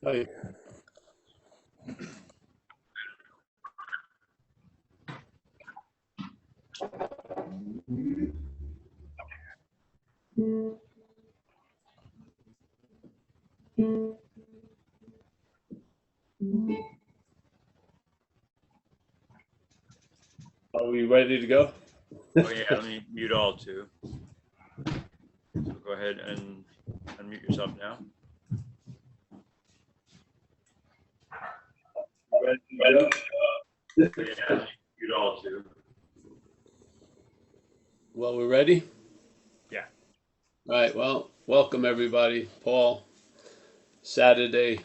Hi. Are we ready to go? Oh yeah, let me mute all too. So go ahead and unmute yourself now. Ready to go? Yeah, mute all too. Well, we're ready? Yeah. All right, well, welcome everybody. Paul, Saturday,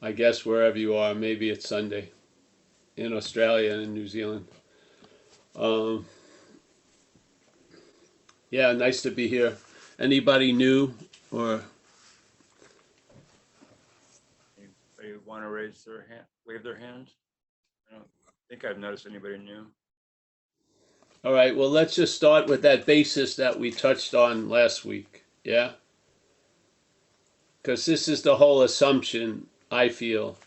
I guess wherever you are, maybe it's Sunday in Australia and in New Zealand. Yeah, nice to be here. Anybody new or Anybody want to raise their hand, wave their hand? I don't think I've noticed anybody new. all right, well, let's just start with that basis that we touched on last week. Yeah? Because this is the whole assumption, I feel,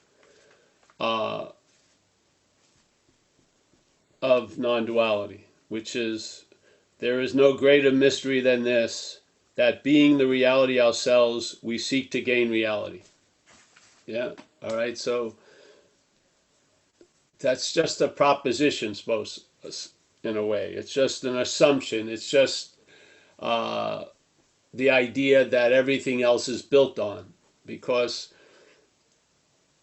uh, of non-duality, which is there is no greater mystery than this, that being the reality ourselves, we seek to gain reality. Yeah, all right, so that's just a proposition, suppose, in a way. It's just an assumption. It's just the idea that everything else is built on. Because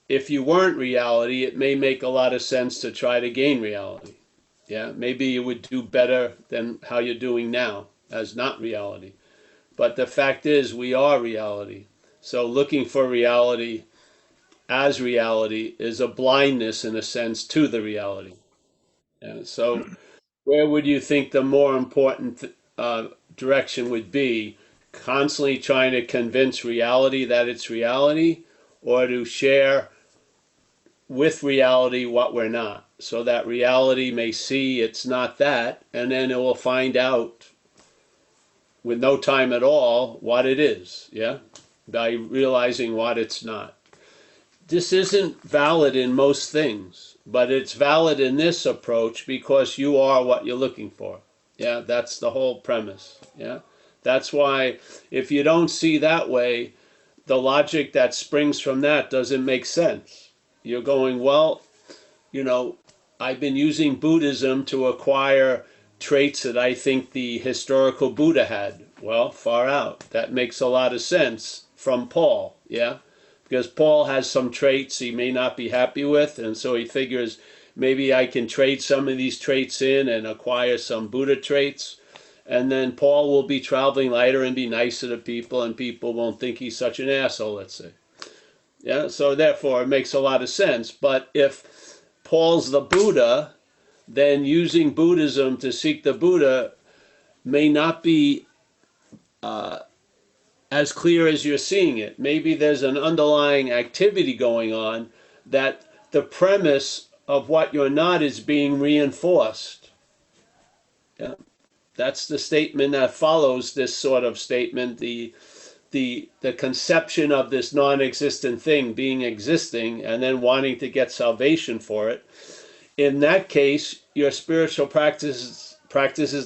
if you weren't reality, it may make a lot of sense to try to gain reality. Yeah, maybe you would do better than how you're doing now as not reality. But the fact is, we are reality. So looking for reality as reality is a blindness, in a sense, to the reality. Yeah, so where would you think the more important direction would be? Constantly trying to convince reality that it's reality, or to share with reality what we're not, so that reality may see it's not that, and then it will find out with no time at all what it is, yeah? By realizing what it's not. This isn't valid in most things, but it's valid in this approach because you are what you're looking for. Yeah, that's the whole premise. Yeah, that's why if you don't see that way, the logic that springs from that doesn't make sense. You're going, well, you know, I've been using Buddhism to acquire traits that I think the historical Buddha had. Well, far out. That makes a lot of sense from Paul, yeah? Because Paul has some traits he may not be happy with, and so he figures maybe I can trade some of these traits in and acquire some Buddha traits. And then Paul will be traveling lighter and be nicer to people, and people won't think he's such an asshole, let's say. Yeah, so therefore it makes a lot of sense. But if Paul's the Buddha, then using Buddhism to seek the Buddha may not be as clear as you're seeing it. Maybe there's an underlying activity going on that the premise of what you're not is being reinforced. Yeah. That's the statement that follows this sort of statement, the conception of this non-existent thing being existing and then wanting to get salvation for it. In that case, your spiritual practices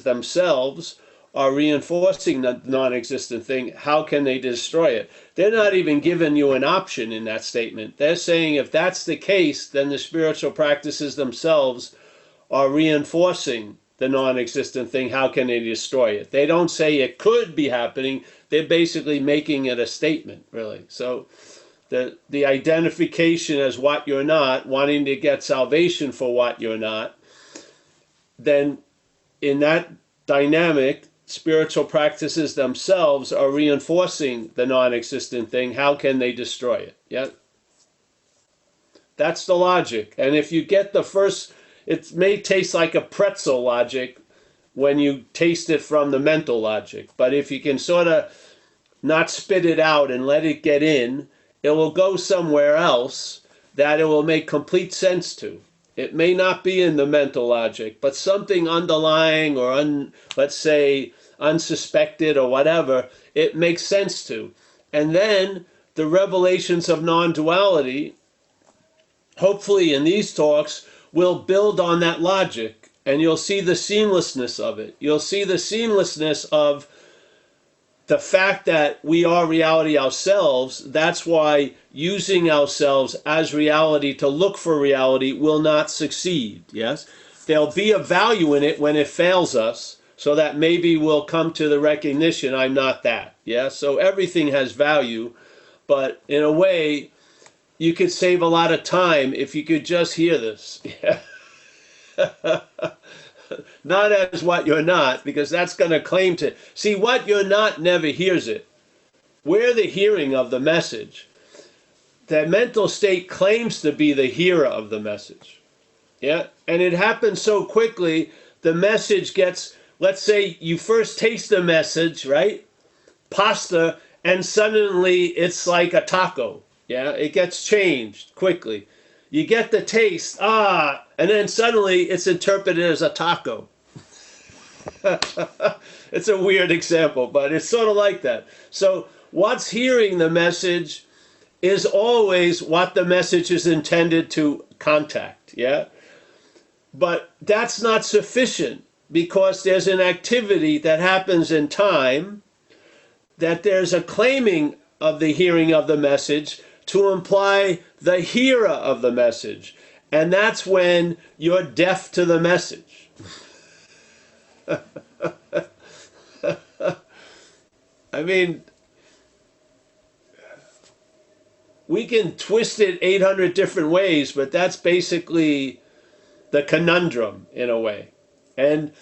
themselves are reinforcing the non-existent thing. How can they destroy it? They're not even giving you an option in that statement. They're saying if that's the case, then the spiritual practices themselves are reinforcing the non-existent thing. How can they destroy it? They don't say it could be happening. They're basically making it a statement, really. So the identification as what you're not, wanting to get salvation for what you're not, then in that dynamic, spiritual practices themselves are reinforcing the non-existent thing. How can they destroy it? Yeah, that's the logic. And if you get the first, it may taste like a pretzel logic when you taste it from the mental logic. But if you can sort of not spit it out and let it get in, it will go somewhere else that it will make complete sense to. It may not be in the mental logic, but something underlying or, let's say, unsuspected or whatever, it makes sense to. And then the revelations of non-duality, hopefully in these talks, will build on that logic, and you'll see the seamlessness of it. You'll see the seamlessness of the fact that we are reality ourselves. That's why using ourselves as reality to look for reality will not succeed. Yes? There'll be a value in it when it fails us, so that maybe we'll come to the recognition, I'm not that. Yeah? So everything has value, but in a way, you could save a lot of time if you could just hear this. Yeah? Not as what you're not, because that's going to claim to... See, what you're not never hears it. We're the hearing of the message. The mental state claims to be the hearer of the message. Yeah? And it happens so quickly, the message gets... Let's say you first taste the message, right? Pasta, and suddenly it's like a taco. Yeah? It gets changed quickly. You get the taste, and then suddenly it's interpreted as a taco. It's a weird example, but it's sort of like that. So what's hearing the message is always what the message is intended to contact, yeah? But that's not sufficient, because there's an activity that happens in time, that there's a claiming of the hearing of the message to imply the hearer of the message. And that's when you're deaf to the message. I mean, we can twist it 800 different ways, but that's basically the conundrum in a way. And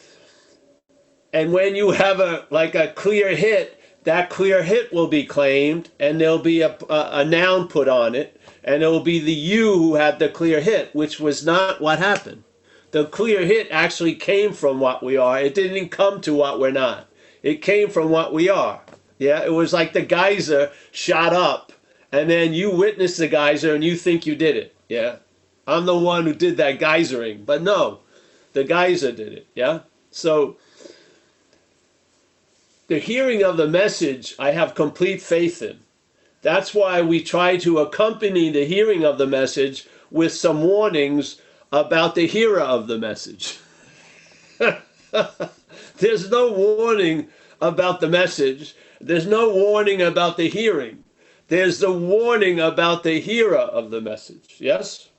when you have a clear hit, that clear hit will be claimed, and there'll be a noun put on it, and it will be the you who had the clear hit, which was not what happened. The clear hit actually came from what we are. It didn't come to what we're not. It came from what we are. Yeah, it was like the geyser shot up, and then you witnessed the geyser and you think you did it. Yeah, I'm the one who did that geysering, but no, the geyser did it. Yeah, so the hearing of the message, I have complete faith in. That's why we try to accompany the hearing of the message with some warnings about the hearer of the message. There's no warning about the message. There's no warning about the hearing. There's the warning about the hearer of the message. Yes?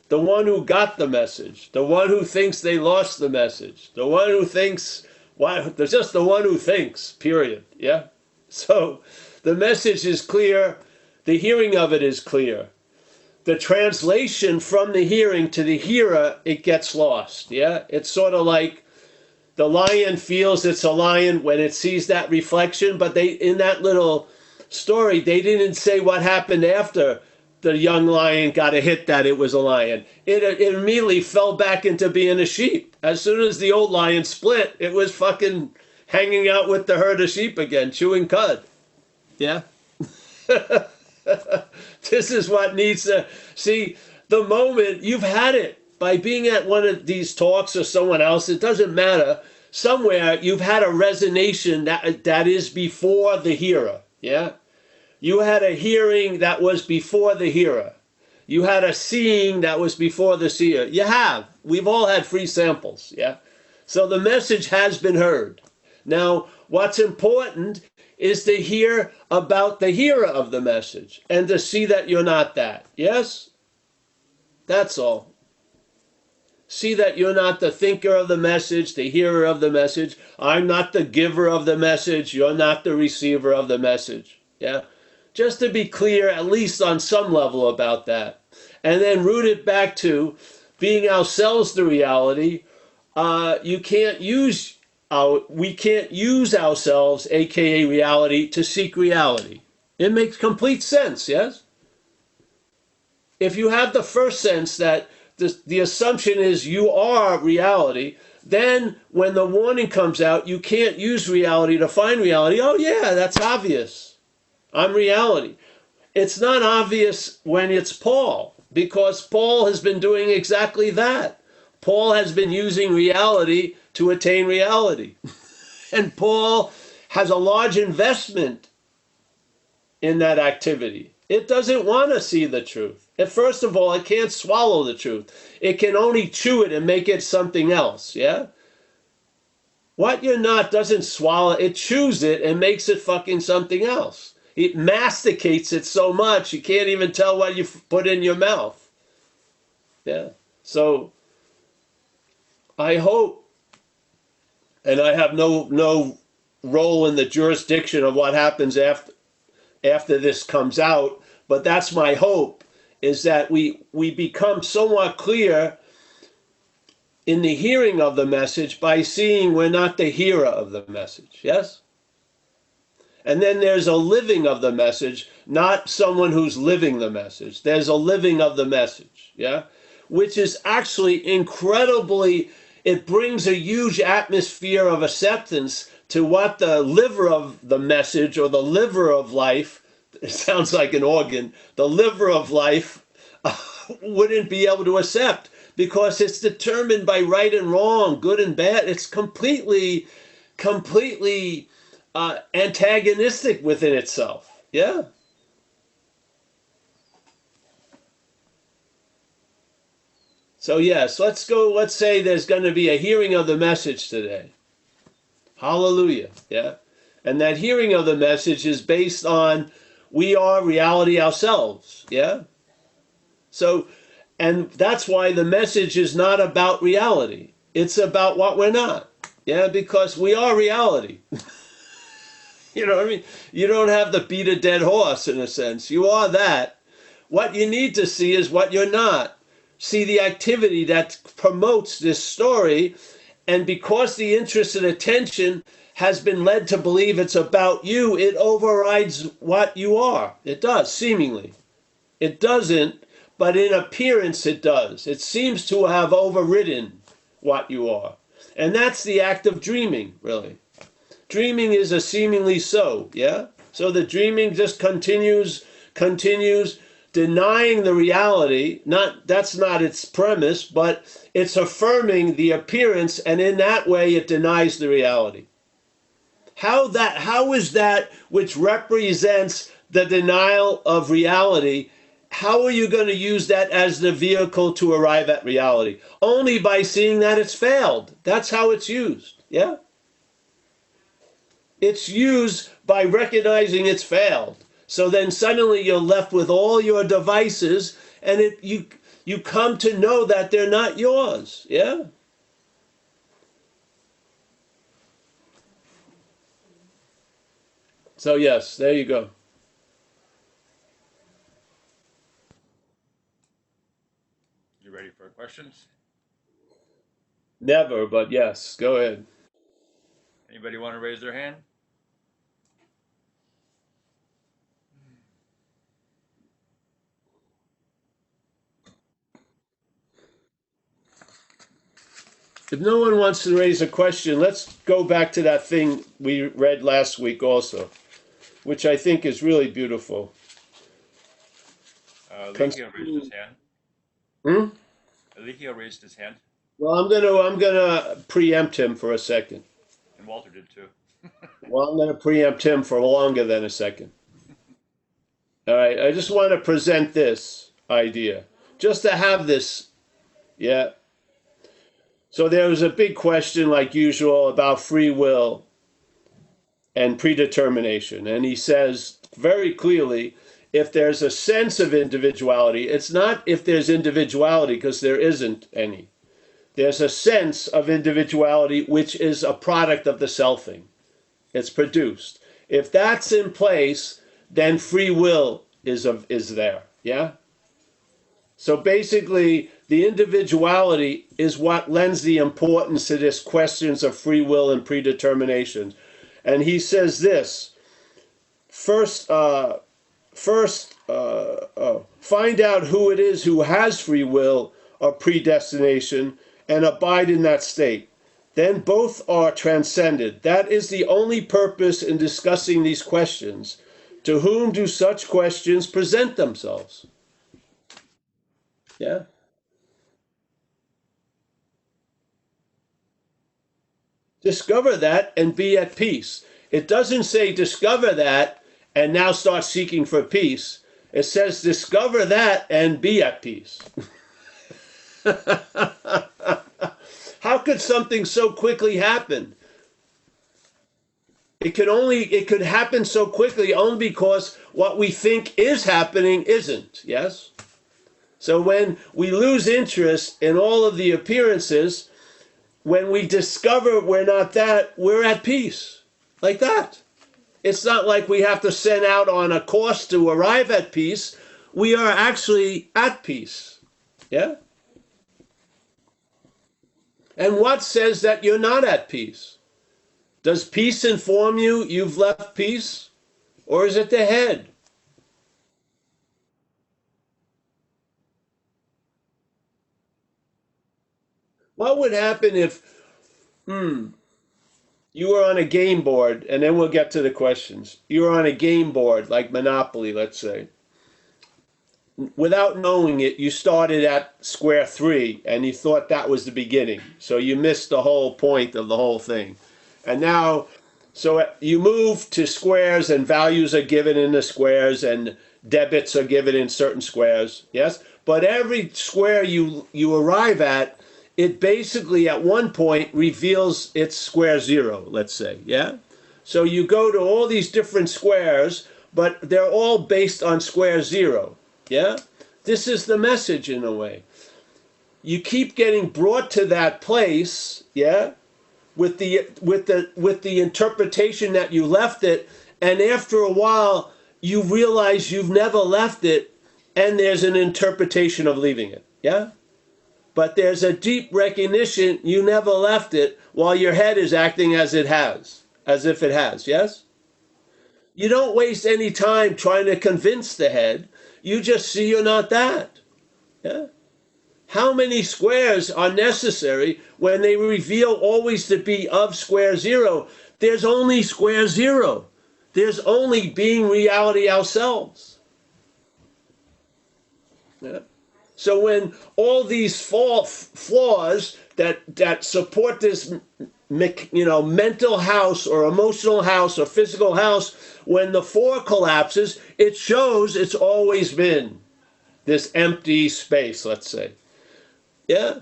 The one who got the message. The one who thinks they lost the message. The one who thinks... There's just the one who thinks, period. Yeah? So the message is clear. The hearing of it is clear. The translation from the hearing to the hearer, it gets lost. Yeah? It's sort of like the lion feels it's a lion when it sees that reflection, but in that little story, they didn't say what happened after the young lion got a hit that it was a lion. It immediately fell back into being a sheep. As soon as the old lion split, it was fucking hanging out with the herd of sheep again, chewing cud. Yeah? This is what needs to... See, the moment you've had it, by being at one of these talks or someone else, it doesn't matter. Somewhere you've had a resonation that is before the hearer. Yeah? You had a hearing that was before the hearer. You had a seeing that was before the seer. You have. We've all had free samples. Yeah? So the message has been heard. Now, what's important is to hear about the hearer of the message and to see that you're not that. Yes? That's all. See that you're not the thinker of the message, the hearer of the message. I'm not the giver of the message. You're not the receiver of the message. Yeah? Just to be clear, at least on some level about that. And then root it back to being ourselves the reality. We can't use ourselves, aka reality, to seek reality. It makes complete sense, yes? If you have the first sense that the assumption is you are reality, then when the warning comes out, you can't use reality to find reality. Oh yeah, that's obvious. I'm reality. It's not obvious when it's Paul, because Paul has been doing exactly that. Paul has been using reality to attain reality. And Paul has a large investment in that activity. It doesn't want to see the truth. First of all, it can't swallow the truth. It can only chew it and make it something else, yeah? What you're not doesn't swallow, it chews it and makes it fucking something else. It masticates it so much you can't even tell what you put in your mouth. Yeah. So I hope, and I have no role in the jurisdiction of what happens after this comes out, but that's my hope, is that we become somewhat clear in the hearing of the message by seeing we're not the hearer of the message, yes? And then there's a living of the message, not someone who's living the message. There's a living of the message, yeah? Which is actually incredibly, it brings a huge atmosphere of acceptance to what the liver of the message, or the liver of life, it sounds like an organ, the liver of life wouldn't be able to accept, because it's determined by right and wrong, good and bad. It's completely antagonistic within itself. Yeah. So yes, let's say there's going to be a hearing of the message today. Hallelujah. Yeah. And that hearing of the message is based on we are reality ourselves. Yeah. So, and that's why the message is not about reality. It's about what we're not. Yeah, because we are reality. You know what I mean? You don't have to beat a dead horse, in a sense. You are that. What you need to see is what you're not. See the activity that promotes this story, and because the interest and attention has been led to believe it's about you, it overrides what you are. It does, seemingly. It doesn't, but in appearance it does. It seems to have overridden what you are. And that's the act of dreaming, really. Dreaming is a seemingly so, yeah? So the dreaming just continues, denying the reality. That's not its premise, but it's affirming the appearance, and in that way it denies the reality. How is that which represents the denial of reality, how are you going to use that as the vehicle to arrive at reality? Only by seeing that it's failed. That's how it's used, yeah? It's used by recognizing it's failed. So then suddenly you're left with all your devices, and you come to know that they're not yours. Yeah? So yes, there you go. You ready for questions? Never, but yes, go ahead. Anybody want to raise their hand? If no one wants to raise a question, let's go back to that thing we read last week also, which I think is really beautiful. Ezekiel raised his hand. Hmm? Ezekiel raised his hand, Well, I'm gonna preempt him for a second. and Walter did too. Well, I'm gonna preempt him for longer than a second. All right, I just want to present this idea, just to have this, yeah. So there was a big question, like usual, about free will and predetermination, and he says very clearly, if there's a sense of individuality, it's not if there's individuality, because there isn't any. There's a sense of individuality which is a product of the selfing. It's produced. If that's in place, then free will is there. Yeah? So basically, the individuality is what lends the importance to this questions of free will and predetermination. And he says this, first, find out who it is who has free will or predestination and abide in that state. Then both are transcended. That is the only purpose in discussing these questions. To whom do such questions present themselves? Yeah? Discover that and be at peace. It doesn't say discover that and now start seeking for peace. It says discover that and be at peace. How could something so quickly happen? It could happen so quickly only because what we think is happening isn't, yes? So when we lose interest in all of the appearances, when we discover we're not that, we're at peace. Like that. It's not like we have to set out on a course to arrive at peace. We are actually at peace. Yeah? And what says that you're not at peace? Does peace inform you you've left peace? Or is it the head? What would happen if you were on a game board, and then we'll get to the questions. You were on a game board, like Monopoly, let's say. Without knowing it, you started at square three, and you thought that was the beginning. So you missed the whole point of the whole thing. And now, so you move to squares, and values are given in the squares, and debits are given in certain squares, yes? But every square you arrive at, it basically at one point reveals its square zero, let's say, yeah? So you go to all these different squares, but they're all based on square zero, yeah? This is the message in a way. You keep getting brought to that place, yeah? With the interpretation that you left it, and after a while you realize you've never left it, and there's an interpretation of leaving it, yeah? But there's a deep recognition you never left it while your head is acting as it has, as if it has, yes? You don't waste any time trying to convince the head. You just see you're not that. Yeah? How many squares are necessary when they reveal always to be of square zero? There's only square zero. There's only being reality ourselves. Yeah? So when all these flaws that support this, mental house or emotional house or physical house, when the four collapses, it shows it's always been this empty space, let's say. Yeah?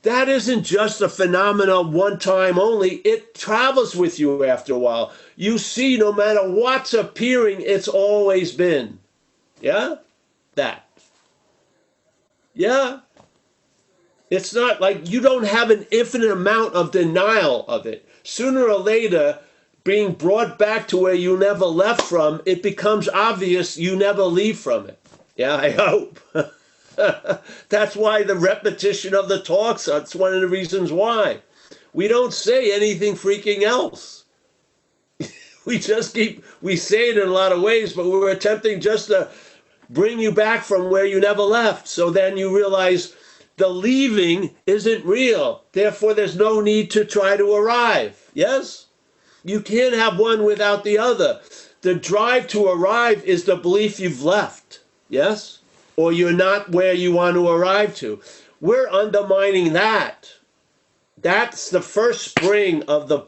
That isn't just a phenomenon one time only. It travels with you after a while. You see, no matter what's appearing, it's always been. Yeah? That. Yeah? It's not like you don't have an infinite amount of denial of it. Sooner or later, being brought back to where you never left from, it becomes obvious you never leave from it. Yeah, I hope. That's why the repetition of the talks, that's one of the reasons why. We don't say anything freaking else. We say it in a lot of ways, but we're attempting just to bring you back from where you never left. So then you realize the leaving isn't real. Therefore, there's no need to try to arrive. Yes? You can't have one without the other. The drive to arrive is the belief you've left. Yes? Or you're not where you want to arrive to. We're undermining that. That's the first spring of the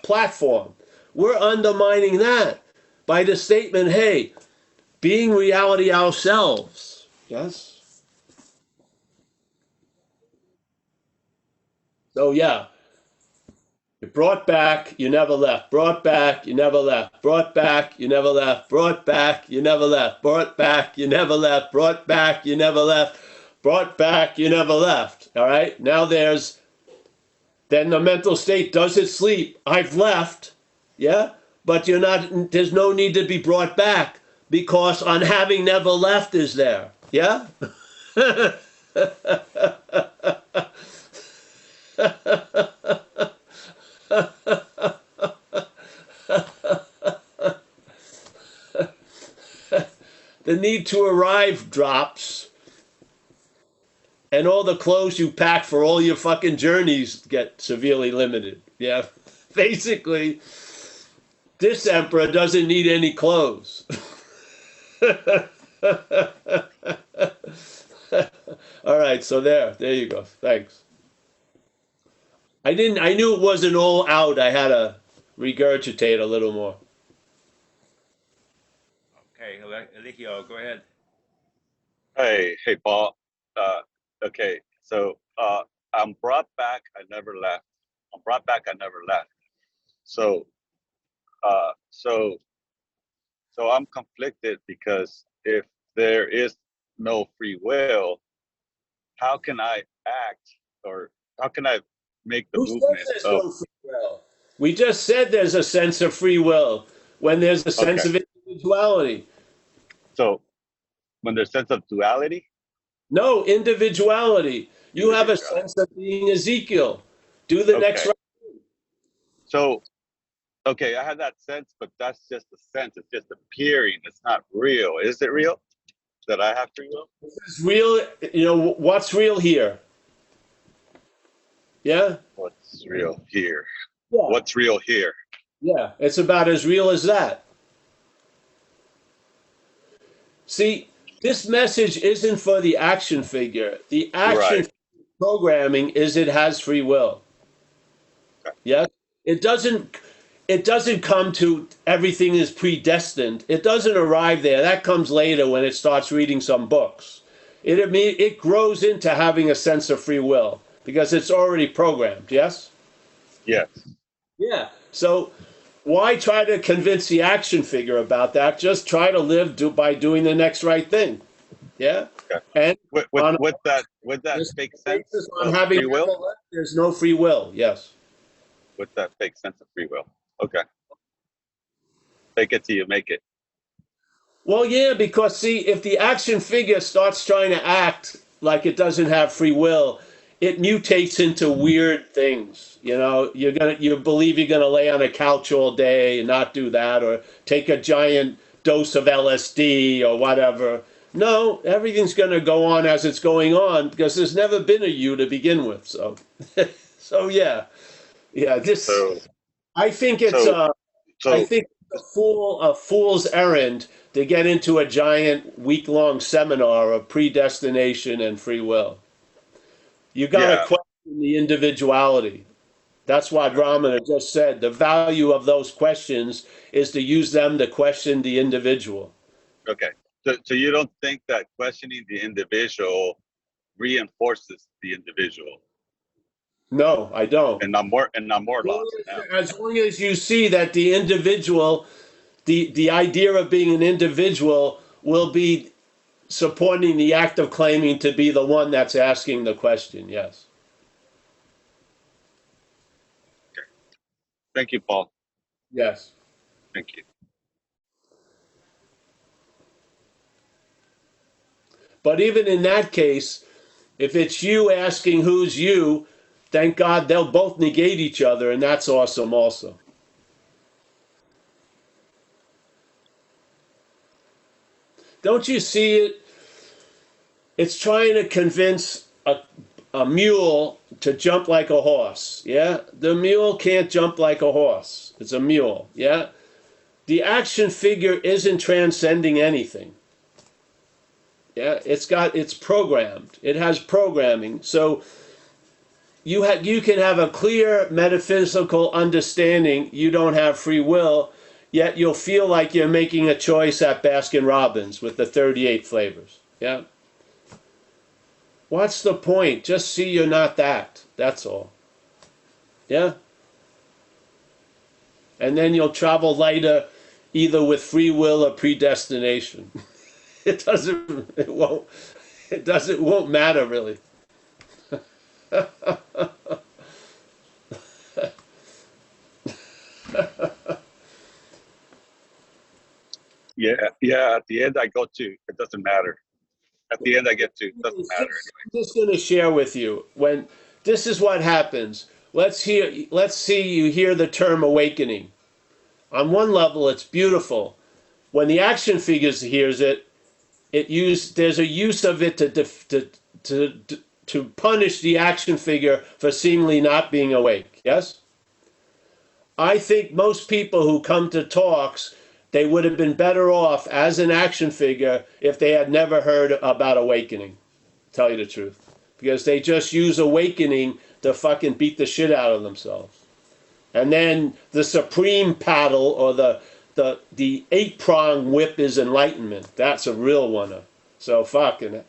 platform. We're undermining that by the statement, hey, being reality ourselves. Yes? So yeah, you're brought back, you never left. Brought back, you never left. Brought back, you never left. Brought back, you never left. Brought back, you never left. Brought back, you never left. Brought back, you never left. All right? Now then the mental state, does it sleep? I've left. Yeah? But there's no need to be brought back because on having never left is there. Yeah? The need to arrive drops, and all the clothes you pack for all your fucking journeys get severely limited. Yeah, basically, this emperor doesn't need any clothes. All right, so there you go. Thanks. I knew it wasn't all out. I had to regurgitate a little more. Okay, Elikio, go ahead. Hey, Paul. Okay, so I'm brought back. I never left. I'm brought back. I never left. So, uh, so, so I'm conflicted because if there is no free will, how can I act or how can I make the Who says movement there's of? no free will? We just said there's a sense of free will when there's a sense Okay, of individuality. so when there's sense of duality, No, individuality. You have a individuality. sense of being Ezekiel. Do the next Okay, right. so okay, I had that sense, but that's just a sense. It's just appearing. It's not real. Is it real that I have free will? This is real. You know, what's real here? Yeah? What's real here? Yeah. What's real here? Yeah. It's about as real as that. See, this message isn't for the action figure. The action Right. programming is it has free will. Yeah? It doesn't come to everything is predestined. It doesn't arrive there. That comes later when it starts reading some books. It grows into having a sense of free will because it's already programmed. Yes? Yes. Yeah. So why try to convince the action figure about that? Just try to by doing the next right thing. Yeah. Okay. And on With that this fake basis sense on of having free will, never left, there's no free will. Yes. with that fake sense of free will. Okay. Fake it till you make it. Well, yeah, because see, if the action figure starts trying to act like it doesn't have free will, it mutates into weird things. You know, you believe you're gonna lay on a couch all day and not do that, or take a giant dose of LSD or whatever. No, everything's gonna go on as it's going on because there's never been a you to begin with. So, so yeah. This So I think it's so I so think a fool's errand to get into a giant week-long seminar of predestination and free will. You got to yeah. question the individuality. That's what Ramana just said. The value of those questions is to use them to question the individual. Okay. So you don't think that questioning the individual reinforces the individual No, I don't. and not more lost now. As long as you see that the individual, the idea of being an individual will be supporting the act of claiming to be the one that's asking the question, yes. Okay. Thank you, Paul. Yes. Thank you. But even in that case, if it's you asking who's you, thank God they'll both negate each other, and that's awesome also. Don't you see it? It's trying to convince a mule to jump like a horse. Yeah? The mule can't jump like a horse. It's a mule. Yeah? The action figure isn't transcending anything. Yeah? It's programmed. It has programming. So you can have a clear metaphysical understanding you don't have free will, yet you'll feel like you're making a choice at Baskin Robbins with the 38 flavors. Yeah? What's the point? Just see you're not that. That's all. Yeah? And then you'll travel lighter either with free will or predestination. It won't matter really. Yeah. At the end, I go to. It doesn't matter. At the end, I get to. It doesn't matter I'm just going to share with you when this is what happens. Let's see you hear the term awakening. On one level, it's beautiful. When the action figures hears it, there's a use of it to punish the action figure for seemingly not being awake. Yes? I think most people who come to talks, they would have been better off as an action figure if they had never heard about awakening. Tell you the truth. Because they just use awakening to fucking beat the shit out of themselves. And then the supreme paddle or the 8-prong whip is enlightenment. That's a real one. So fucking,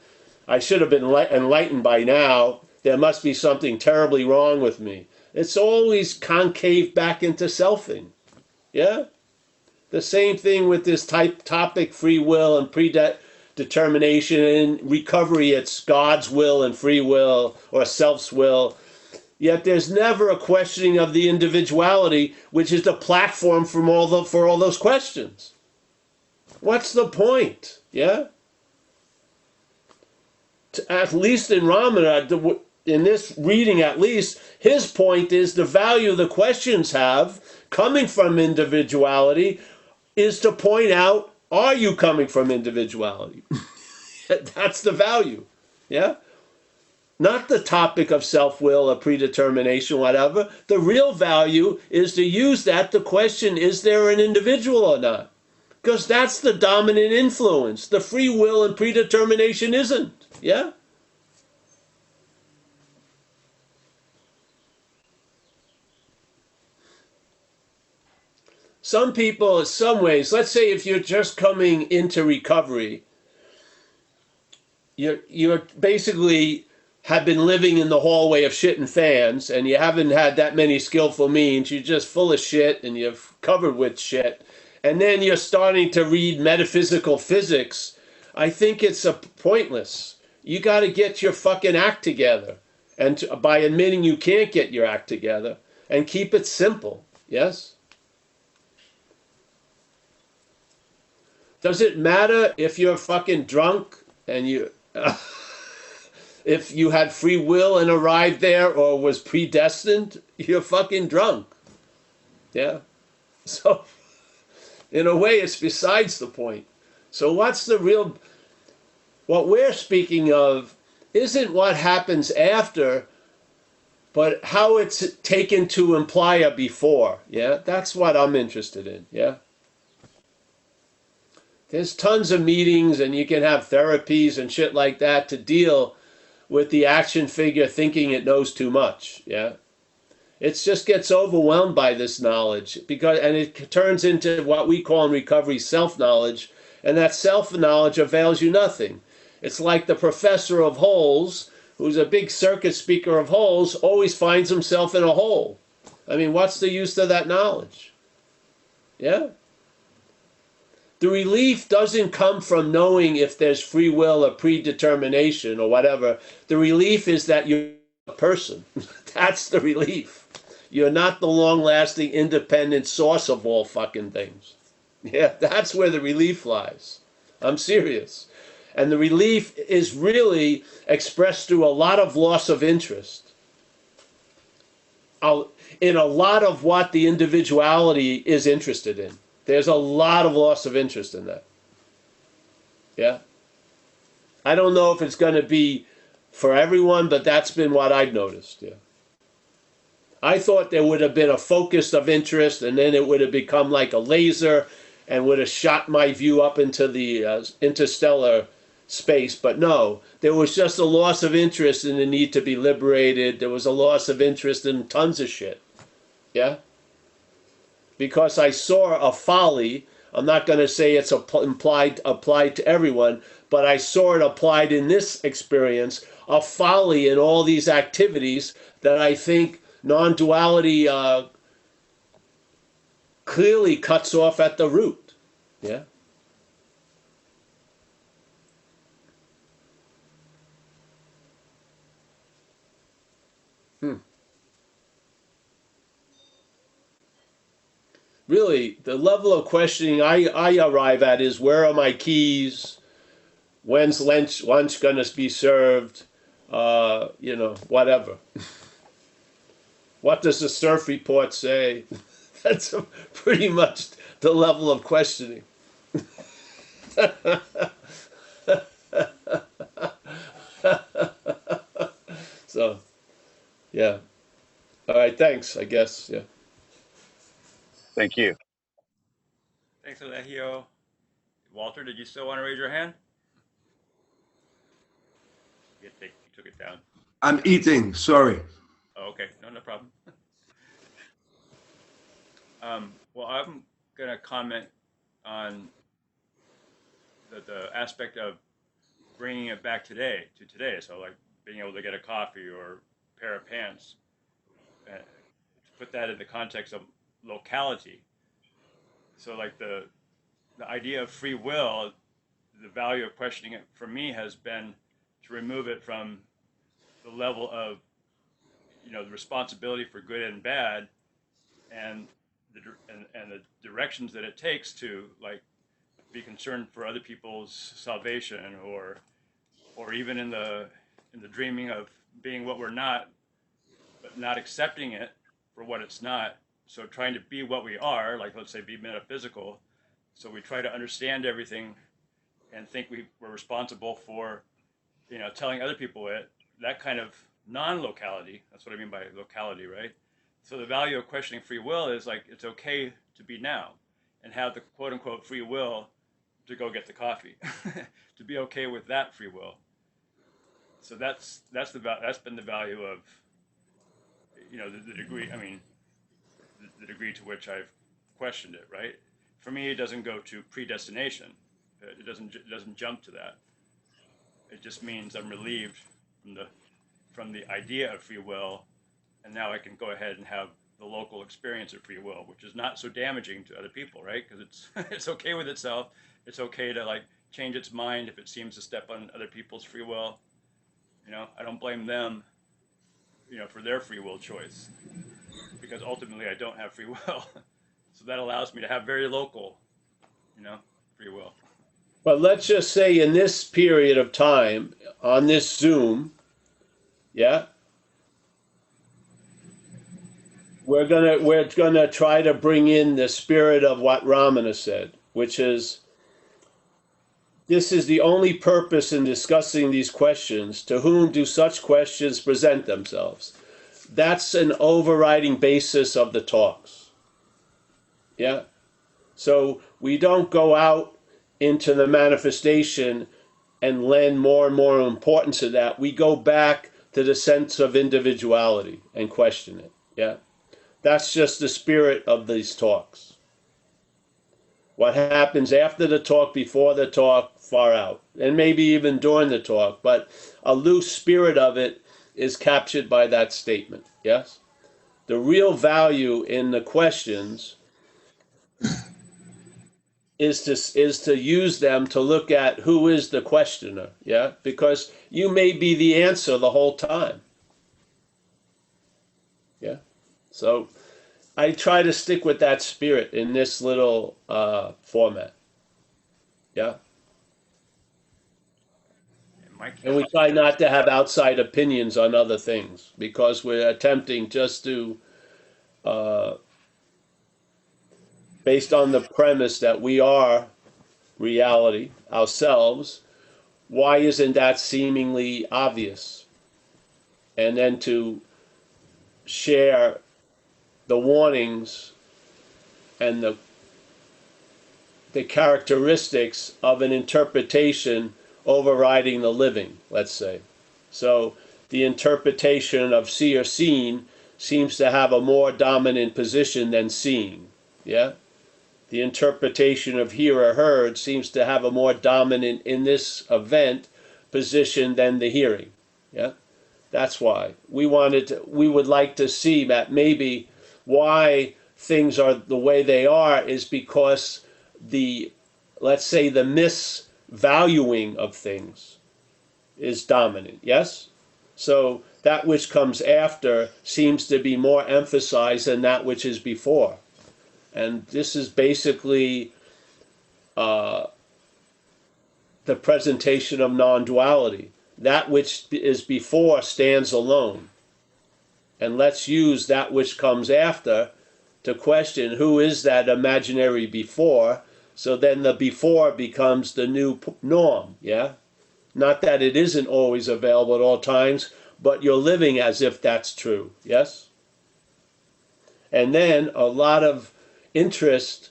I should have been enlightened by now. There must be something terribly wrong with me. It's always concave back into selfing. Yeah? The same thing with this topic, free will and predetermination. In recovery, it's God's will and free will, or self's will. Yet there's never a questioning of the individuality, which is the platform for all those questions. What's the point? Yeah? At least in Ramana, in this reading at least, his point is the value the questions have, coming from individuality, is to point out, are you coming from individuality? That's the value. Yeah? Not the topic of self-will or predetermination, whatever. The real value is to use that to question, is there an individual or not? Because that's the dominant influence. The free will and predetermination isn't. Yeah? Some people, in some ways, let's say if you're just coming into recovery, you're basically have been living in the hallway of shit and fans, and you haven't had that many skillful means. You're just full of shit, and you're covered with shit. And then you're starting to read metaphysical physics. I think it's pointless. You got to get your fucking act together. And by admitting you can't get your act together, and keep it simple. Yes? Does it matter if you're fucking drunk and you... if you had free will and arrived there or was predestined? You're fucking drunk. Yeah? So, in a way, it's besides the point. So what's the real... What we're speaking of isn't what happens after, but how it's taken to imply a before. Yeah? That's what I'm interested in. Yeah? There's tons of meetings, and you can have therapies and shit like that to deal with the action figure thinking it knows too much. Yeah, it just gets overwhelmed by this knowledge, and it turns into what we call in recovery self-knowledge, and that self-knowledge avails you nothing. It's like the professor of holes, who's a big circuit speaker of holes, always finds himself in a hole. I mean, what's the use of that knowledge? Yeah. The relief doesn't come from knowing if there's free will or predetermination or whatever. The relief is that you're a person. That's the relief. You're not the long-lasting, independent source of all fucking things. Yeah, that's where the relief lies. I'm serious. And the relief is really expressed through a lot of loss of interest in a lot of what the individuality is interested in. There's a lot of loss of interest in that. Yeah? I don't know if it's going to be for everyone, but that's been what I've noticed. Yeah. I thought there would have been a focus of interest, and then it would have become like a laser and would have shot my view up into the interstellar space. But no, there was just a loss of interest in the need to be liberated. There was a loss of interest in tons of shit. Yeah? Because I saw a folly. I'm not going to say it's applied to everyone, but I saw it applied in this experience, a folly in all these activities that I think non-duality clearly cuts off at the root. Yeah. Really, the level of questioning I arrive at is, where are my keys? When's lunch going to be served? Whatever. What does the surf report say? That's pretty much the level of questioning. So, yeah. All right, thanks, I guess. Yeah. Thank you. Thanks, Alejio. Walter, did you still want to raise your hand? You took it down. I'm eating, sorry. Oh, okay, no problem. Well, going to comment on the aspect of bringing it back to today. So like being able to get a coffee or a pair of pants, to put that in the context of locality. So like the idea of free will, the value of questioning it for me has been to remove it from the level of, the responsibility for good and bad, and the directions that it takes to like be concerned for other people's salvation, or even in the dreaming of being what we're not, but not accepting it for what it's not. So trying to be what we are, like let's say be metaphysical. So we try to understand everything and think we're responsible for, telling other people it. That kind of non-locality. That's what I mean by locality, right? So the value of questioning free will is like it's okay to be now, and have the quote unquote free will to go get the coffee, to be okay with that free will. So that's been the value of, the degree. I mean, the degree to which I've questioned it. Right. For me, it doesn't go to predestination. It doesn't jump to that. It just means I'm relieved from the idea of free will, and now I can go ahead and have the local experience of free will, which is not so damaging to other people, right? Because it's it's okay with itself. It's okay to like change its mind if it seems to step on other people's free will. I don't blame them, for their free will choice, because ultimately I don't have free will. So that allows me to have very local, free will. But let's just say in this period of time on this Zoom, yeah, we're gonna try to bring in the spirit of what Ramana said, which is this is the only purpose in discussing these questions. To whom do such questions present themselves? That's an overriding basis of the talks. Yeah. So we don't go out into the manifestation and lend more and more importance to that. We go back to the sense of individuality and question it. Yeah. That's just the spirit of these talks. What happens after the talk, before the talk, far out, and maybe even during the talk, but a loose spirit of it is captured by that statement. Yes? The real value in the questions is to use them to look at who is the questioner. Yeah? Because you may be the answer the whole time. Yeah? So I try to stick with that spirit in this little format. Yeah? And we try not to have outside opinions on other things, because we're attempting just to, based on the premise that we are reality ourselves, why isn't that seemingly obvious? And then to share the warnings and the characteristics of an interpretation overriding the living, let's say. So the interpretation of see or seen seems to have a more dominant position than seeing. Yeah? The interpretation of hear or heard seems to have a more dominant in this event position than the hearing. Yeah? That's why we would like to see that maybe why things are the way they are is because let's say the misvaluing of things is dominant. Yes? So that which comes after seems to be more emphasized than that which is before. And this is basically the presentation of non-duality. That which is before stands alone. And let's use that which comes after to question who is that imaginary before, so then the before becomes the new norm, yeah? Not that it isn't always available at all times, but you're living as if that's true, yes? And then a lot of interest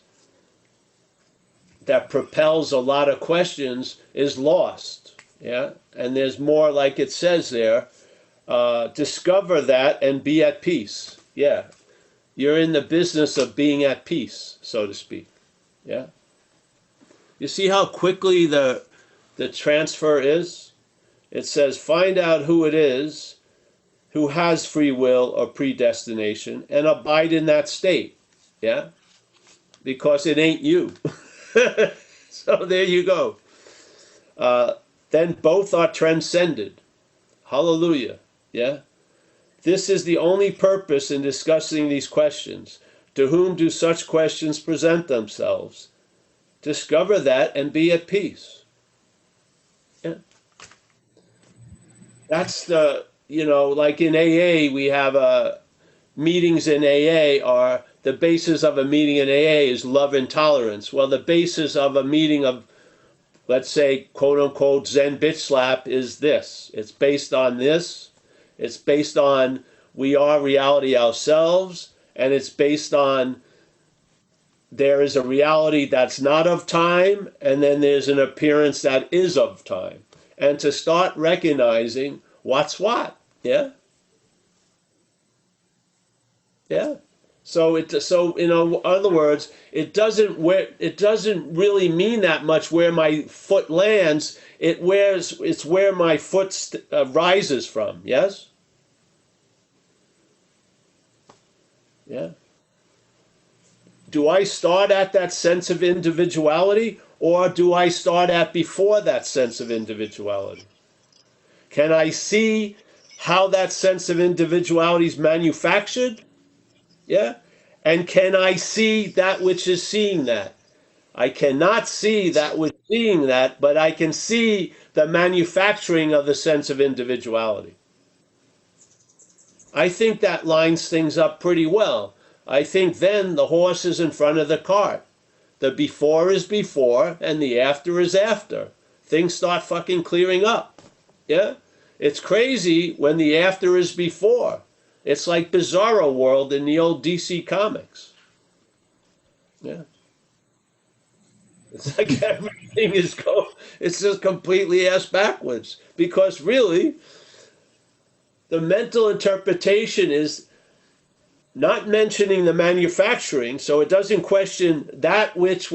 that propels a lot of questions is lost, yeah? And there's more, like it says there, discover that and be at peace, yeah. You're in the business of being at peace, so to speak. Yeah. You see how quickly the transfer is? It says, find out who it is who has free will or predestination and abide in that state. Yeah? Because it ain't you. So there you go. Then both are transcended. Hallelujah. Yeah? This is the only purpose in discussing these questions. To whom do such questions present themselves? Discover that and be at peace. Yeah. That's the, like in AA, we have meetings in AA are, the basis of a meeting in AA is love and tolerance. Well, the basis of a meeting of, let's say, quote unquote, Zen bitch slap is this. It's based on this. It's based on we are reality ourselves, and it's based on there is a reality that's not of time, and then there's an appearance that is of time. And to start recognizing what's what. Yeah? Yeah. So in other words, it doesn't really mean that much where my foot lands. It's where my foot rises from. Yes. Yeah. Do I start at that sense of individuality, or do I start at before that sense of individuality? Can I see how that sense of individuality is manufactured? Yeah. And can I see that which is seeing that? I cannot see that which is seeing that, but I can see the manufacturing of the sense of individuality. I think that lines things up pretty well. I think then the horse is in front of the cart. The before is before and the after is after. Things start fucking clearing up. Yeah? It's crazy when the after is before. It's like Bizarro World in the old DC comics. Yeah. It's like everything it's just completely ass backwards. Because really, the mental interpretation is not mentioning the manufacturing, so it doesn't question that which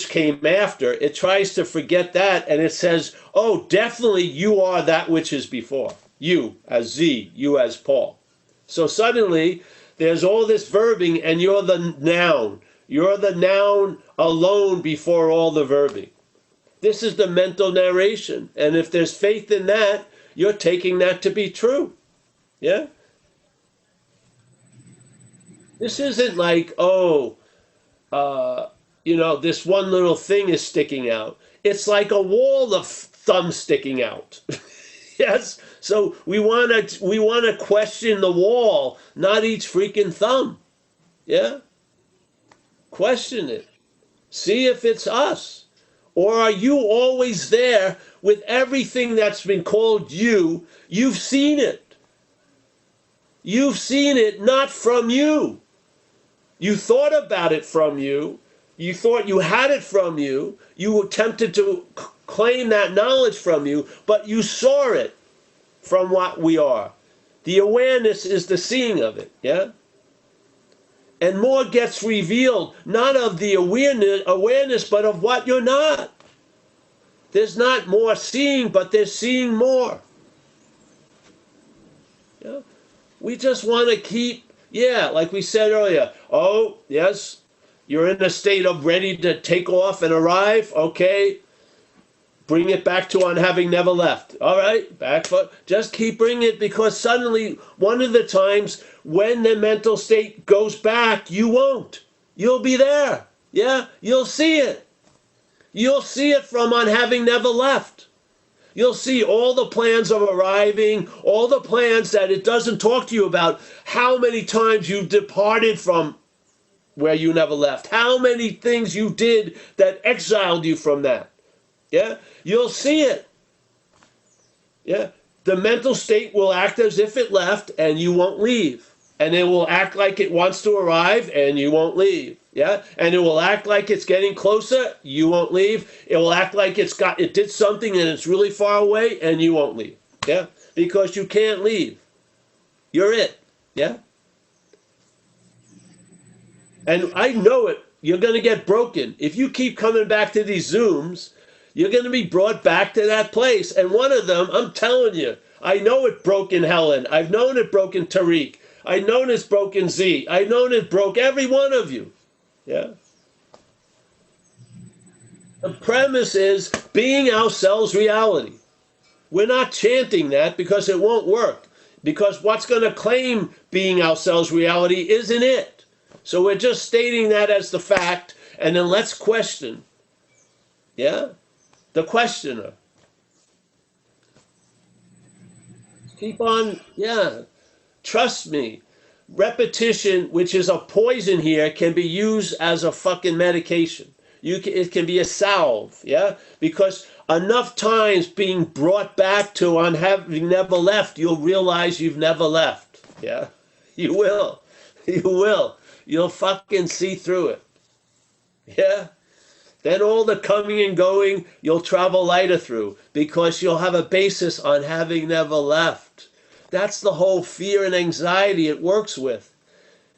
came after. It tries to forget that, and it says, oh, definitely you are that which is before. You as Z, you as Paul. So suddenly, there's all this verbing, and you're the noun. You're the noun alone before all the verbing. This is the mental narration, and if there's faith in that, you're taking that to be true. Yeah? This isn't like, this one little thing is sticking out. It's like a wall of thumb sticking out. Yes? So we want to question the wall, not each freaking thumb. Yeah? Question it. See if it's us. Or are you always there with everything that's been called you? You've seen it. You've seen it not from you. You thought about it from you. You thought you had it from you. You attempted to claim that knowledge from you, but you saw it from what we are. The awareness is the seeing of it, yeah? And more gets revealed, not of the awareness, but of what you're not. There's not more seeing, but there's seeing more. Yeah? We just want to keep, like we said earlier, oh, yes, you're in a state of ready to take off and arrive, okay, bring it back to on having never left. All right, back foot. Just keep bringing it, because suddenly, one of the times when the mental state goes back, you won't. You'll be there. Yeah, you'll see it. You'll see it from on having never left. You'll see all the plans of arriving, all the plans that it doesn't talk to you about, how many times you departed from where you never left, how many things you did that exiled you from that. Yeah, you'll see it. Yeah, the mental state will act as if it left and you won't leave. And it will act like it wants to arrive and you won't leave. Yeah, and it will act like it's getting closer, you won't leave. It will act like it did something and it's really far away and you won't leave. Yeah, because you can't leave. You're it. Yeah. And I know it. You're going to get broken. If you keep coming back to these Zooms, you're going to be brought back to that place. And one of them, I'm telling you, I know it broke in Helen. I've known it broke in Tariq. I've known it's broken Z. I've known it broke every one of you. Yeah. The premise is being ourselves reality. We're not chanting that because it won't work. Because what's going to claim being ourselves reality isn't it. So we're just stating that as the fact, and then let's question. Yeah? The questioner. Keep on, yeah. Trust me. Repetition, which is a poison here, can be used as a fucking medication. It can be a salve, yeah? Because enough times being brought back to on having never left, you'll realize you've never left, yeah? You will. You will. You'll fucking see through it, yeah? Then all the coming and going, you'll travel lighter through because you'll have a basis on having never left. That's the whole fear and anxiety it works with.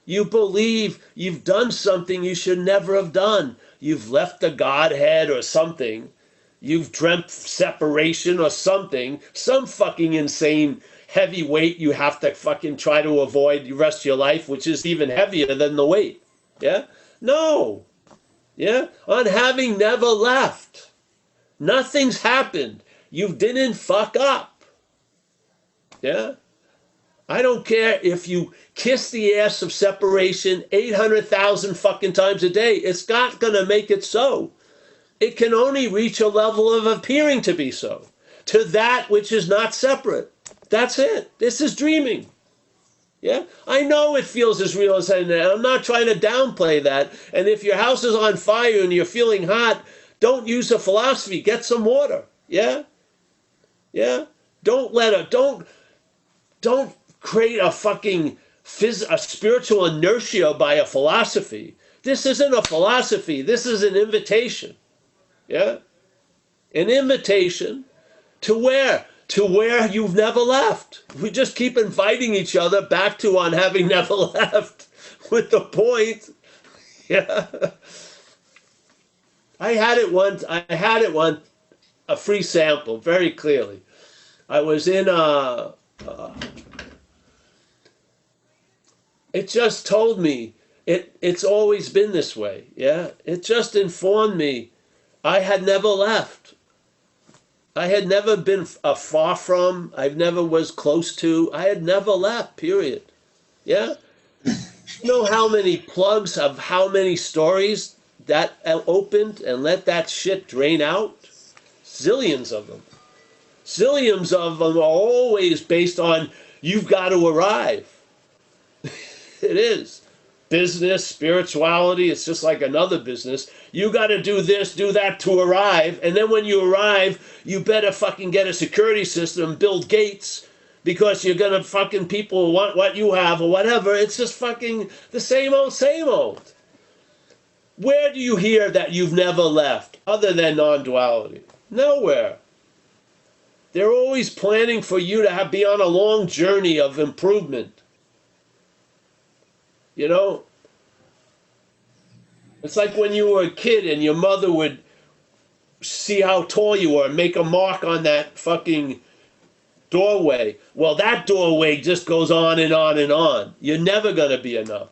You believe you've done something you should never have done. You've left the Godhead or something. You've dreamt separation or something. Some fucking insane heavy weight you have to fucking try to avoid the rest of your life, which is even heavier than the weight. Yeah? No. Yeah? On having never left. Nothing's happened. You didn't fuck up. Yeah? I don't care if you kiss the ass of separation 800,000 fucking times a day. It's not going to make it so. It can only reach a level of appearing to be so. To that which is not separate. That's it. This is dreaming. Yeah? I know it feels as real as anything. I'm not trying to downplay that. And if your house is on fire and you're feeling hot, don't use a philosophy. Get some water. Yeah? Yeah? Don't create a fucking a spiritual inertia by a philosophy. This isn't a philosophy. This is an invitation. Yeah? An invitation to where? To where you've never left. We just keep inviting each other back to on having never left with the point. Yeah. I had it once, a free sample, very clearly. I was in it just told me it's always been this way. Yeah. It just informed me I had never left. I had never been far from. I never was close to. I had never left, period. Yeah. You know how many plugs of how many stories that opened and let that shit drain out? Zillions of them. Zillions of them are always based on you've got to arrive. It is. Business, spirituality, it's just like another business. You got to do this, do that to arrive. And then when you arrive, you better fucking get a security system, build gates, because you're going to fucking people want what you have or whatever. It's just fucking the same old, same old. Where do you hear that you've never left other than non-duality? Nowhere. They're always planning for you to be on a long journey of improvement. You know, it's like when you were a kid and your mother would see how tall you were and make a mark on that fucking doorway. Well, that doorway just goes on and on and on. You're never going to be enough.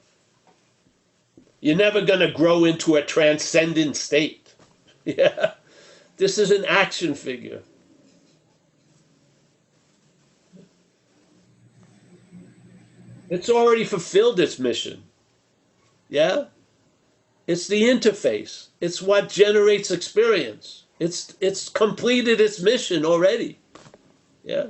You're never going to grow into a transcendent state. Yeah. This is an action figure. It's already fulfilled its mission. Yeah? It's the interface. It's what generates experience. It's completed its mission already. Yeah?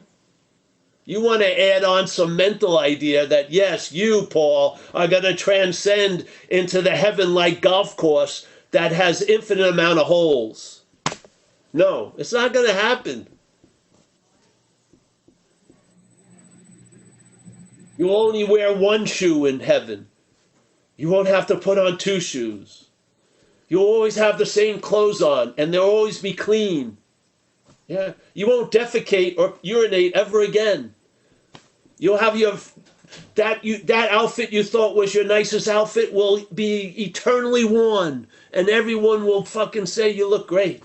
You want to add on some mental idea that, yes, you, Paul, are going to transcend into the heaven-like golf course that has infinite amount of holes. No, it's not going to happen. You'll only wear one shoe in heaven. You won't have to put on two shoes. You'll always have the same clothes on, and they'll always be clean. Yeah, you won't defecate or urinate ever again. You'll have your that outfit you thought was your nicest outfit will be eternally worn, and everyone will fucking say you look great.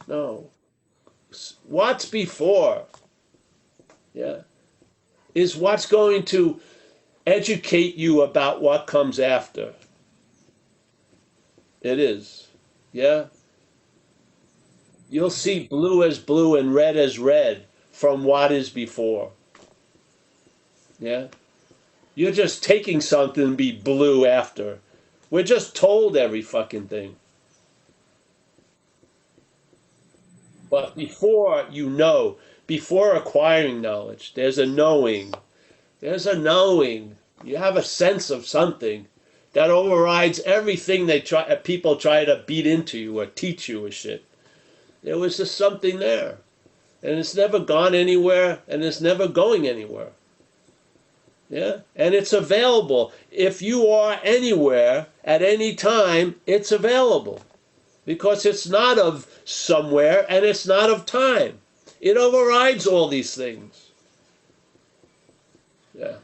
No. What's before, yeah, is what's going to educate you about what comes after. It is, yeah. You'll see blue as blue and red as red from what is before. Yeah? You're just taking something and be blue after. We're just told every fucking thing. But before you know, before acquiring knowledge, there's a knowing. There's a knowing. You have a sense of something that overrides everything people try to beat into you or teach you or shit. There was just something there. And it's never gone anywhere, and it's never going anywhere. Yeah? And it's available. If you are anywhere, at any time, it's available. Because it's not of somewhere, and it's not of time. It overrides all these things. Yeah.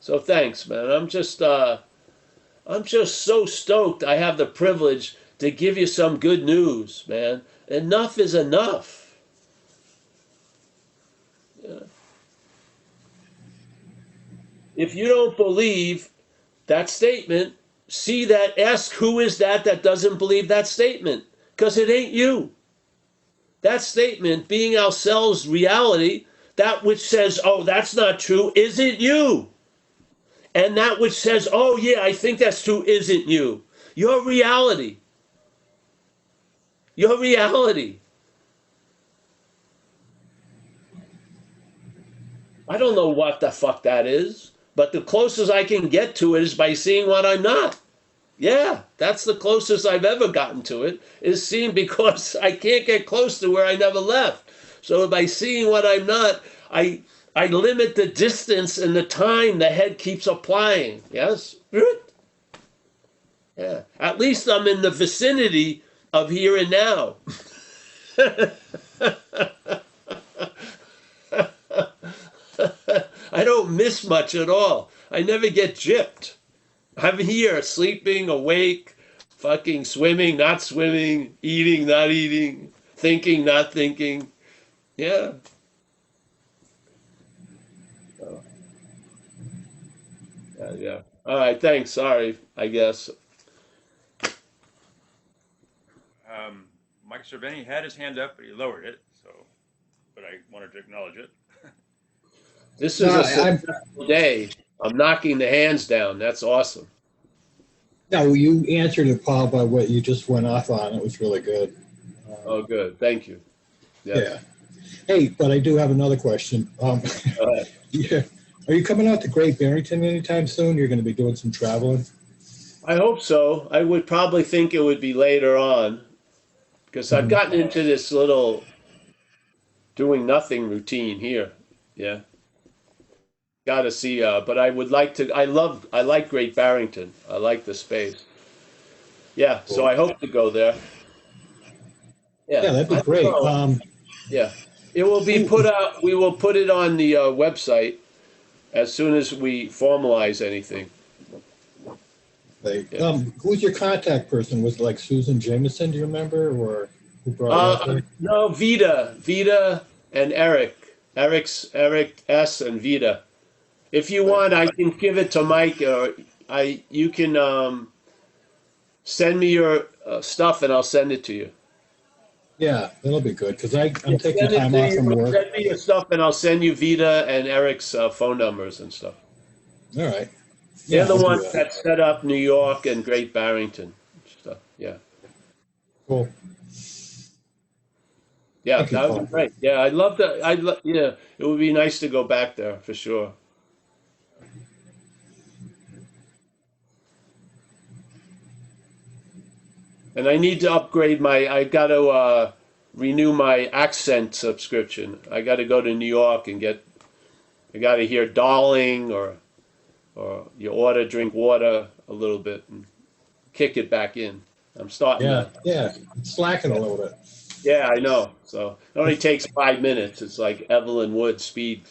So thanks, man. I'm just so stoked I have the privilege to give you some good news, man. Enough is enough. Yeah. If you don't believe that statement, ask who is that doesn't believe that statement. Because it ain't you. That statement, being ourselves reality, that which says, oh, that's not true, isn't you. And that which says, oh, yeah, I think that's true, isn't you. Your reality. Your reality. I don't know what the fuck that is, but the closest I can get to it is by seeing what I'm not. Yeah, that's the closest I've ever gotten to it, is seeing, because I can't get close to where I never left. So by seeing what I'm not, I limit the distance and the time the head keeps applying. Yes? Yeah. At least I'm in the vicinity of here and now. I don't miss much at all. I never get gypped. I'm here, sleeping, awake, fucking swimming, not swimming, eating, not eating, thinking, not thinking. Yeah. Yeah. All right, thanks. Sorry, I guess. Mike Cerveny had his hand up, but he lowered it. So, but I wanted to acknowledge it. This is a successful day. I'm knocking the hands down. That's awesome. No, you answered it, Paul, by what you just went off on. It was really good. Oh, good. Thank you. Yes. Yeah. Hey, but I do have another question. Yeah. Are you coming out to Great Barrington anytime soon? You're going to be doing some traveling? I hope so. I would probably think it would be later on, because I've gotten into this little doing nothing routine here. Yeah. Got to see, but I would like to. I like Great Barrington. I like the space. Yeah, so I hope to go there. Yeah, that'd be great. Yeah, it will be put out. We will put it on the website as soon as we formalize anything. Yeah. Who's your contact person? Was it like Susan Jameson? Do you remember, or who brought you? No, Vita, and Eric S. and Vita. If you want, I can give it to Mike, or you can send me your stuff, and I'll send it to you. Yeah, that'll be good, because I'm taking time off from work. Send me your stuff, and I'll send you Vita and Eric's phone numbers and stuff. All right. They're the ones that set up New York and Great Barrington stuff. Yeah. Cool. Yeah, that would be great. Yeah, I'd love to. Yeah, it would be nice to go back there for sure. And I need to upgrade I got to renew my Accent subscription. I got to go to New York and I got to hear Darling or you ought to drink water a little bit and kick it back in. I'm starting Yeah, it's slacking a little bit. Yeah, I know. So it only takes 5 minutes. It's like Evelyn Wood speed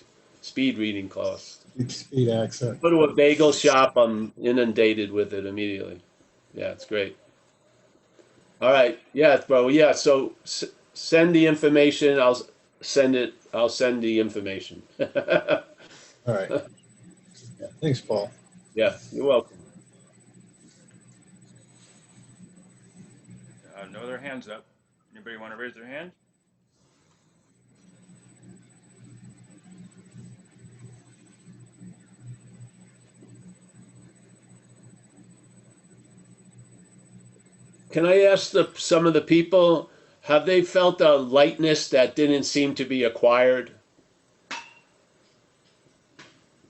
reading class. Speed accent. Go to a bagel shop, I'm inundated with it immediately. Yeah, it's great. All right. Yeah, bro. Yeah. So send the information. Send it. I'll send the information. All right. Yeah, thanks, Paul. Yeah, you're welcome. No other hands up. Anybody want to raise their hand? Can I ask some of the people, have they felt a lightness that didn't seem to be acquired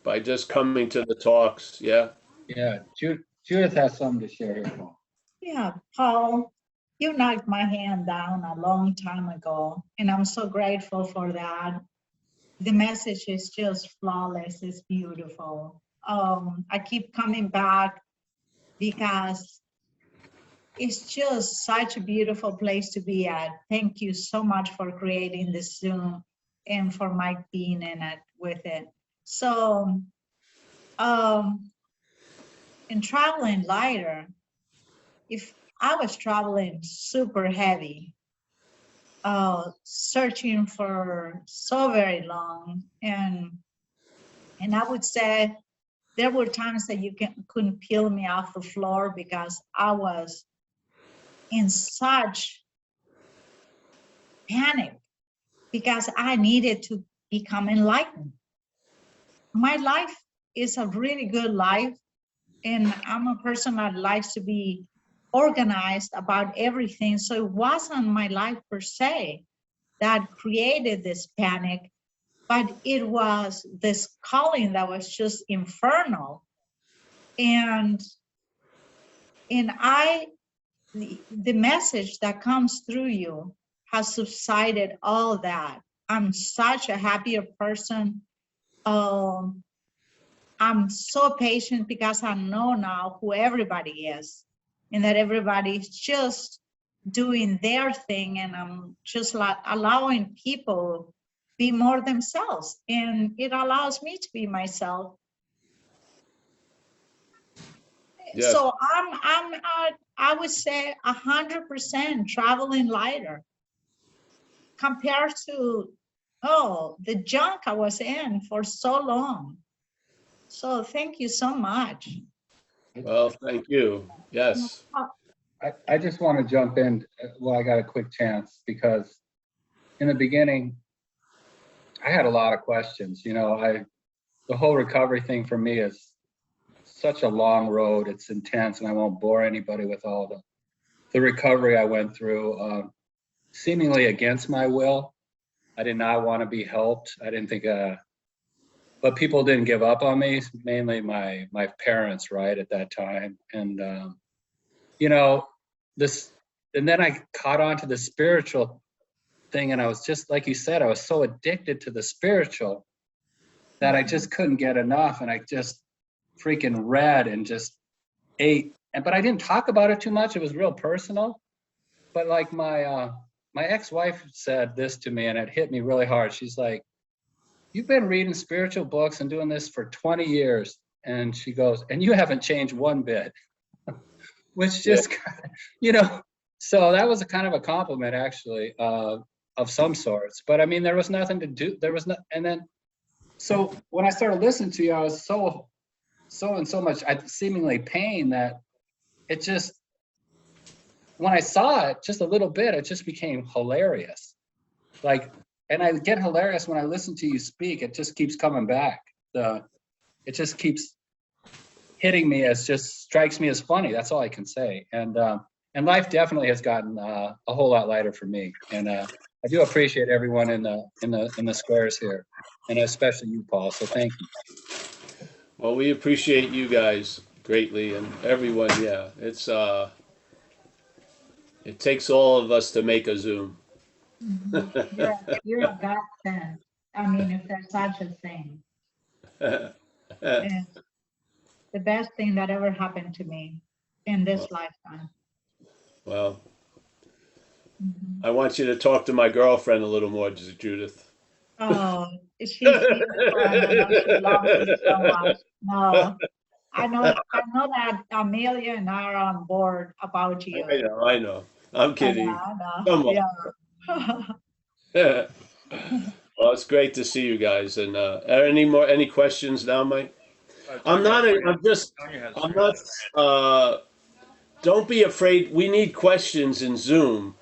by just coming to the talks? Yeah. Yeah, Judith has something to share here, Paul. Yeah, Paul, you knocked my hand down a long time ago, and I'm so grateful for that. The message is just flawless. It's beautiful. I keep coming back because it's just such a beautiful place to be at. Thank you so much for creating this Zoom and for Mike being in it with it. So, in traveling lighter, if I was traveling super heavy, searching for so very long, and I would say there were times that you couldn't peel me off the floor because I was in such panic because I needed to become enlightened. My life is a really good life, and I'm a person that likes to be organized about everything. So it wasn't my life per se that created this panic, but it was this calling that was just infernal. And the message that comes through you has subsided all that. I'm such a happier person. I'm so patient because I know now who everybody is, and that everybody's just doing their thing, and I'm just like allowing people be more themselves, and it allows me to be myself. Yes. So I would say 100% traveling lighter compared to the junk I was in for so long. So thank you so much. Well, thank you. Yes. I just want to jump in while I got a quick chance, because in the beginning, I had a lot of questions. You know, the whole recovery thing for me is such a long road. It's intense, and I won't bore anybody with all the recovery I went through, seemingly against my will. I did not want to be helped. I didn't think, but people didn't give up on me, mainly my parents, right, at that time. And, you know, and then I caught on to the spiritual thing, and I was just, like you said, I was so addicted to the spiritual that I just couldn't get enough, and I just freaking read and just ate. But I didn't talk about it too much. It was real personal. But like my ex-wife said this to me, and it hit me really hard. She's like, "You've been reading spiritual books and doing this for 20 years." And she goes, "And you haven't changed one bit," which just, you know, so that was a kind of a compliment, actually, of some sorts. But I mean, there was nothing to do. There was no, and then, so when I started listening to you, I was so in so much seemingly pain that it just, when I saw it just a little bit, it just became hilarious. Like, and I get hilarious when I listen to you speak. It just keeps coming back. It just keeps hitting me, as just strikes me as funny. That's all I can say. And life definitely has gotten a whole lot lighter for me. And I do appreciate everyone in the squares here, and especially you, Paul. So thank you. Well, we appreciate you guys greatly, and everyone. Yeah, it takes all of us to make a Zoom. You're a godsend. I mean, if there's such a thing. It's the best thing that ever happened to me in this lifetime. Well, Mhm. I want you to talk to my girlfriend a little more, Judith. Oh, she's beautiful, and I know she loves you so much. No, I know that Amelia and I are on board about you. I know. I'm I know, kidding. I know. Come on. Yeah. Well, it's great to see you guys. And are any questions now, Mike? I'm not. I'm just. Tanya has I'm her hand not. Don't be afraid. We need questions in Zoom,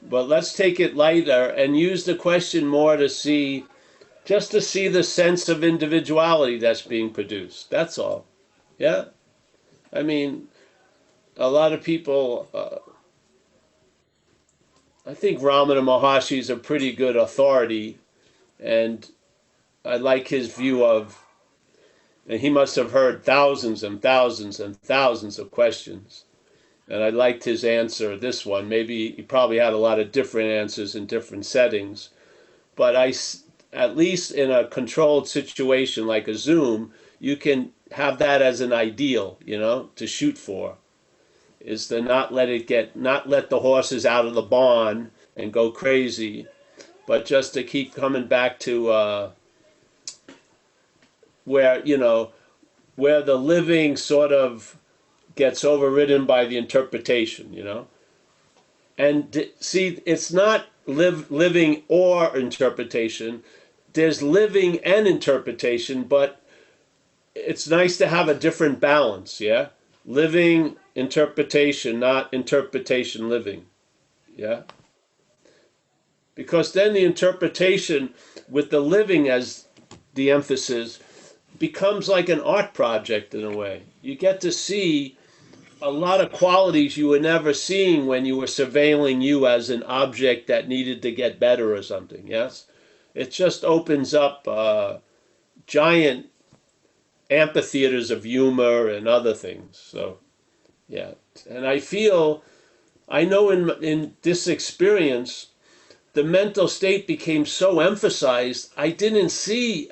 but let's take it lighter and use the question more to see, just to see the sense of individuality that's being produced. That's all. Yeah. I mean, a lot of people. I think Ramana Maharshi is a pretty good authority, and I like his view of. And he must have heard thousands and thousands and thousands of questions. And I liked his answer, this one. Maybe he probably had a lot of different answers in different settings. But at least in a controlled situation like a Zoom, you can have that as an ideal, to shoot for, is to not let the horses out of the barn and go crazy, but just to keep coming back to where, where the living sort of gets overridden by the interpretation. And see, it's not living or interpretation. There's living and interpretation, but it's nice to have a different balance, yeah? Living interpretation, not interpretation living, yeah? Because then the interpretation with the living as the emphasis becomes like an art project in a way. You get to see a lot of qualities you were never seeing when you were surveilling you as an object that needed to get better or something, yes? It just opens up giant amphitheaters of humor and other things. So, yeah. And I know in this experience, the mental state became so emphasized, I didn't see,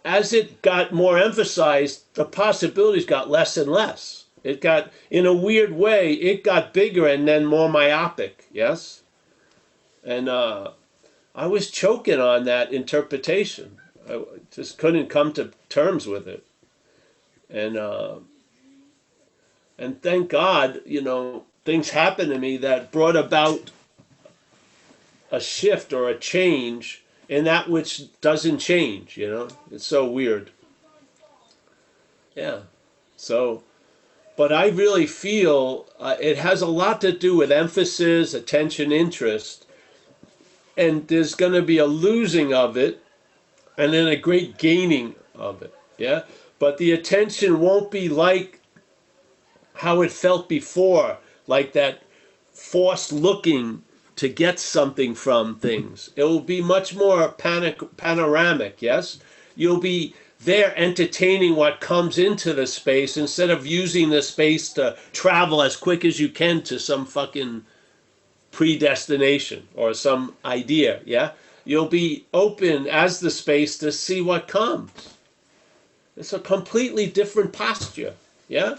as it got more emphasized, the possibilities got less and less. It got, in a weird way, it got bigger and then more myopic, yes? And I was choking on that interpretation. I just couldn't come to terms with it. And thank God, things happened to me that brought about a shift or a change in that which doesn't change. It's so weird. Yeah. So, but I really feel it has a lot to do with emphasis, attention, interest, and there's going to be a losing of it and then a great gaining of it. Yeah. But the attention won't be like how it felt before, like that forced looking to get something from things. It will be much more panoramic, yes? You'll be there entertaining what comes into the space instead of using the space to travel as quick as you can to some fucking predestination or some idea, yeah? You'll be open as the space to see what comes. It's a completely different posture, yeah?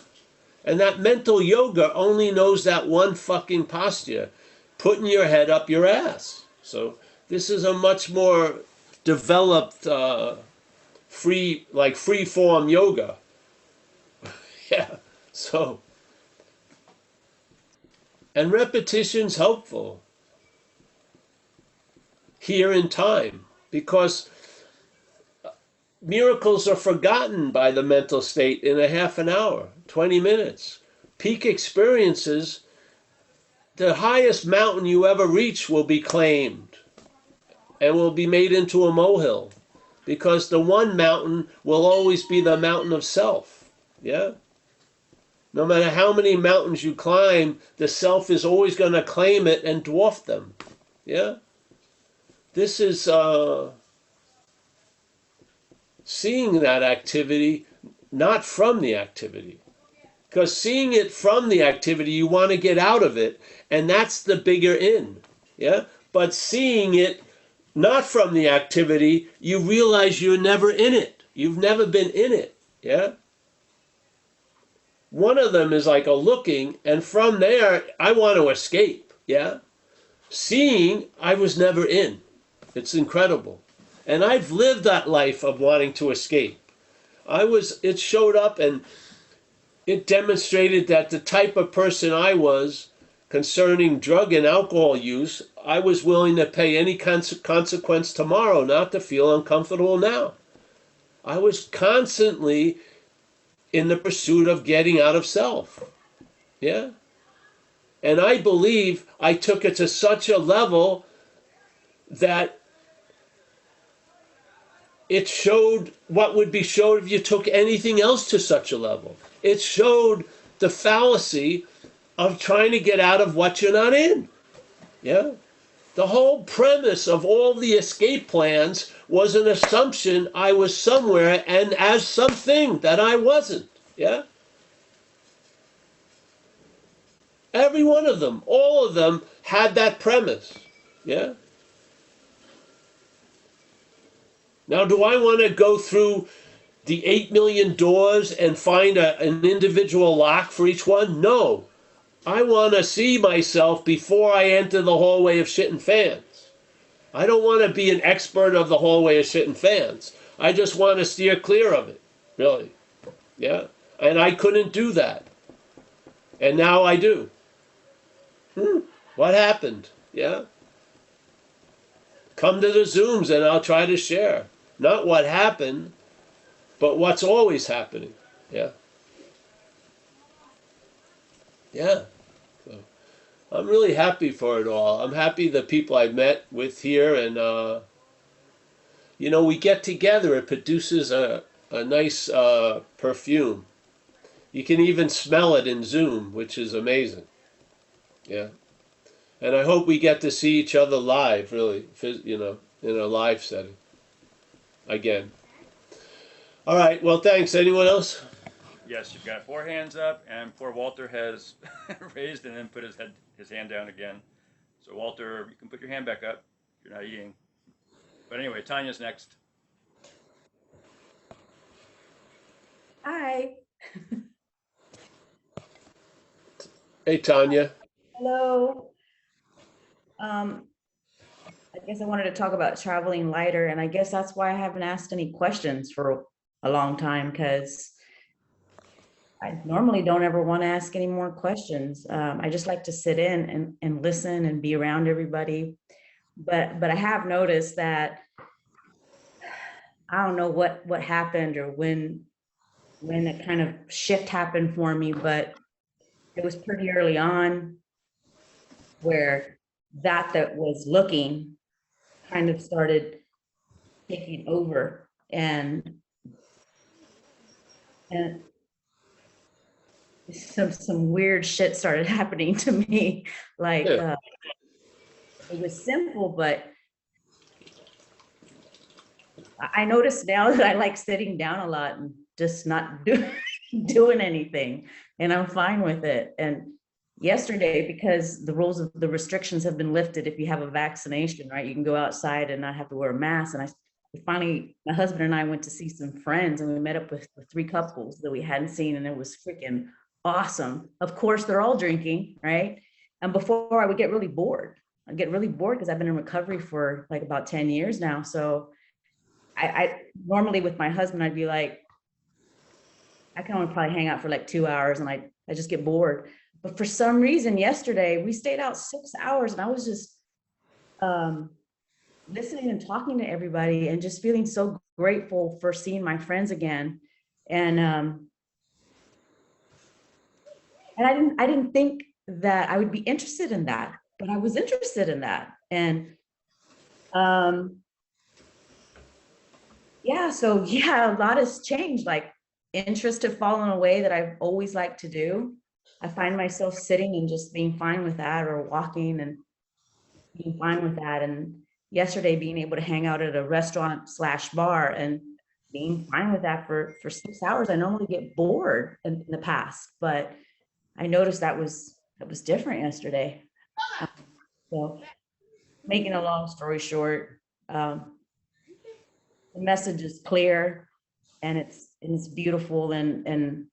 And that mental yoga only knows that one fucking posture, putting your head up your ass. So this is a much more developed, free form yoga. Yeah. So, and repetition's helpful here in time because miracles are forgotten by the mental state in a half an hour, 20 minutes. Peak experiences, the highest mountain you ever reach will be claimed and will be made into a molehill because the one mountain will always be the mountain of self. Yeah? No matter how many mountains you climb, the self is always going to claim it and dwarf them. Yeah? This is seeing that activity, not from the activity. Because seeing it from the activity, you want to get out of it, and that's the bigger in. Yeah? But seeing it not from the activity, you realize you're never in it. You've never been in it. Yeah? One of them is like a looking, and from there, I want to escape. Yeah. Seeing, I was never in. It's incredible. And I've lived that life of wanting to escape. It showed up and it demonstrated that the type of person I was concerning drug and alcohol use, I was willing to pay any consequence tomorrow not to feel uncomfortable now. I was constantly in the pursuit of getting out of self. Yeah. And I believe I took it to such a level that it showed what would be showed if you took anything else to such a level. It showed the fallacy of trying to get out of what you're not in. Yeah. The whole premise of all the escape plans was an assumption I was somewhere and as something that I wasn't. Yeah. Every one of them, all of them had that premise. Yeah. Now, do I want to go through the 8 million doors and find an individual lock for each one? No. I want to see myself before I enter the hallway of shit and fans. I don't want to be an expert of the hallway of shit and fans. I just want to steer clear of it, really. Yeah. And I couldn't do that. And now I do. What happened? Yeah. Come to the Zooms and I'll try to share. Not what happened, but what's always happening. Yeah. Yeah. So I'm really happy for it all. I'm happy the people I met with here, and we get together. It produces a nice perfume. You can even smell it in Zoom, which is amazing. Yeah. And I hope we get to see each other live, really, in a live setting. Again. All right. Well, thanks. Anyone else? Yes, you've got 4 hands up, and poor Walter has raised and then put his hand down again. So Walter, you can put your hand back up. You're not eating. But anyway, Tanya's next. Hi. Hey, Tanya. Hello. I guess I wanted to talk about traveling lighter, and I guess that's why I haven't asked any questions for a long time, because I normally don't ever want to ask any more questions. I just like to sit in and listen and be around everybody. But I have noticed that I don't know what happened or when a kind of shift happened for me, but it was pretty early on where that was looking kind of started taking over, and some weird shit started happening to me. Like Yeah. it was simple, but I noticed now that I like sitting down a lot and just not doing anything, and I'm fine with it. And yesterday, because the restrictions have been lifted, if you have a vaccination, right, you can go outside and not have to wear a mask. And finally, my husband and I went to see some friends, and we met up with 3 couples that we hadn't seen, and it was freaking awesome. Of course, they're all drinking, right? And before, I would get really bored. I'd get really bored because I've been in recovery for like about 10 years now. So I normally with my husband, I'd be like, I can only probably hang out for like 2 hours, and I just get bored. But for some reason, yesterday we stayed out 6 hours, and I was just listening and talking to everybody and just feeling so grateful for seeing my friends again. And I didn't think that I would be interested in that, but I was interested in that. And yeah, so yeah, a lot has changed. Like, interest have fallen away that I've always liked to do. I find myself sitting and just being fine with that, or walking and being fine with that. And yesterday, being able to hang out at a restaurant/bar and being fine with that for 6 hours. I normally get bored in the past, but I noticed that was different yesterday. So, making a long story short, the message is clear, and it's beautiful, and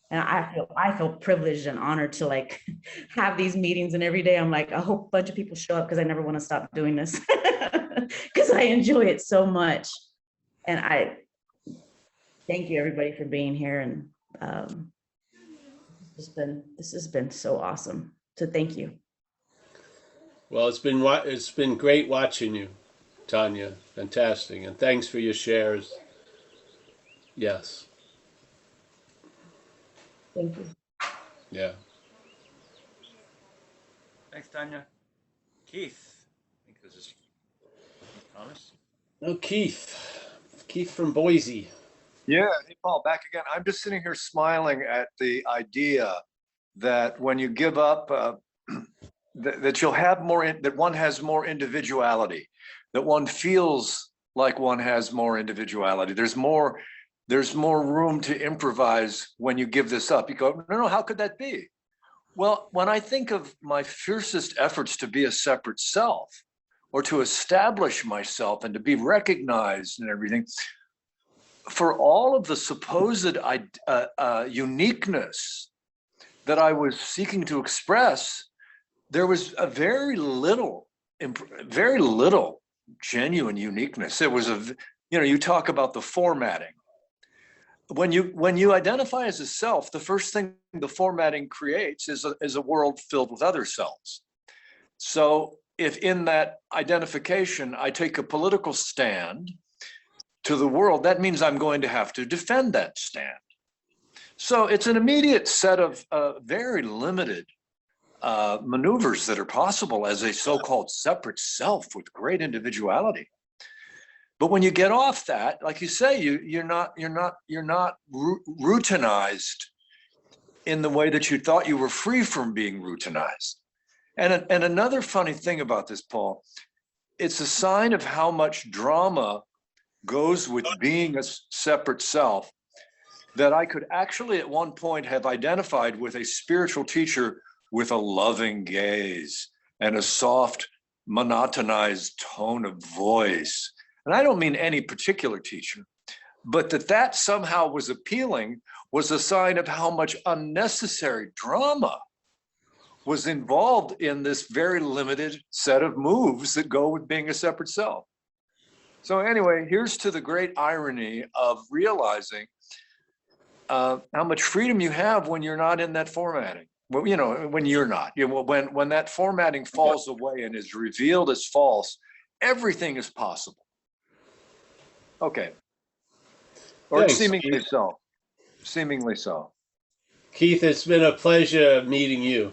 And I feel privileged and honored to like have these meetings, and every day I'm like, I hope a bunch of people show up because I never want to stop doing this because I enjoy it so much. And I thank you everybody for being here. And this has been so awesome. So thank you. Well, it's been great watching you, Tanya. Fantastic, and thanks for your shares. Yes. Thank you. Yeah. Thanks, Tanya. Keith, I think this is Keith Thomas. No, Keith from Boise. Yeah, hey Paul, back again. I'm just sitting here smiling at the idea that when you give up, that you'll have more, that one has more individuality, that one feels like one has more individuality. There's more room to improvise when you give this up. You go, no, how could that be? Well, when I think of my fiercest efforts to be a separate self, or to establish myself and to be recognized and everything, for all of the supposed uniqueness that I was seeking to express, there was a very little genuine uniqueness. It was you talk about the formatting. When you identify as a self, the first thing the formatting creates is a world filled with other selves. So if in that identification, I take a political stand to the world, that means I'm going to have to defend that stand. So it's an immediate set of very limited maneuvers that are possible as a so-called separate self with great individuality. But when you get off that, like you say, you're not routinized in the way that you thought you were free from being routinized. And another funny thing about this, Paul, it's a sign of how much drama goes with being a separate self, that I could actually at one point have identified with a spiritual teacher with a loving gaze and a soft, monotonized tone of voice. And I don't mean any particular teacher, but that somehow was appealing was a sign of how much unnecessary drama was involved in this very limited set of moves that go with being a separate self. So anyway, here's to the great irony of realizing how much freedom you have when you're not in that formatting. Well, when you're not, when that formatting falls away and is revealed as false, everything is possible. Okay. Or Thanks, seemingly Keith. so. Seemingly so. Keith, it's been a pleasure meeting you.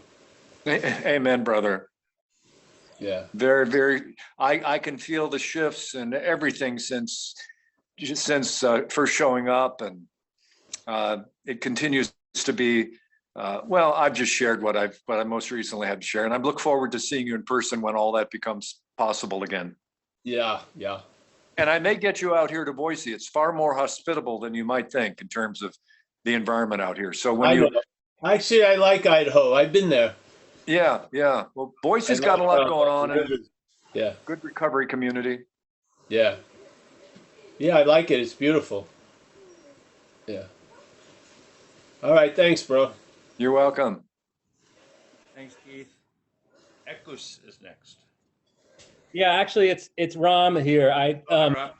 Amen, brother. Yeah. Very, very, I can feel the shifts and everything since first showing up, and it continues to be, well, I've just shared what I most recently had to share, and I look forward to seeing you in person when all that becomes possible again. Yeah, yeah. And I may get you out here to Boise. It's far more hospitable than you might think in terms of the environment out here. So when Actually, I like Idaho. I've been there. Yeah. Well, Boise's got a lot going on. And yeah. Good recovery community. Yeah. Yeah, I like it. It's beautiful. Yeah. All right. Thanks, bro. You're welcome. Thanks, Keith. Ekus is next. Yeah, actually, it's Ram here. Ram.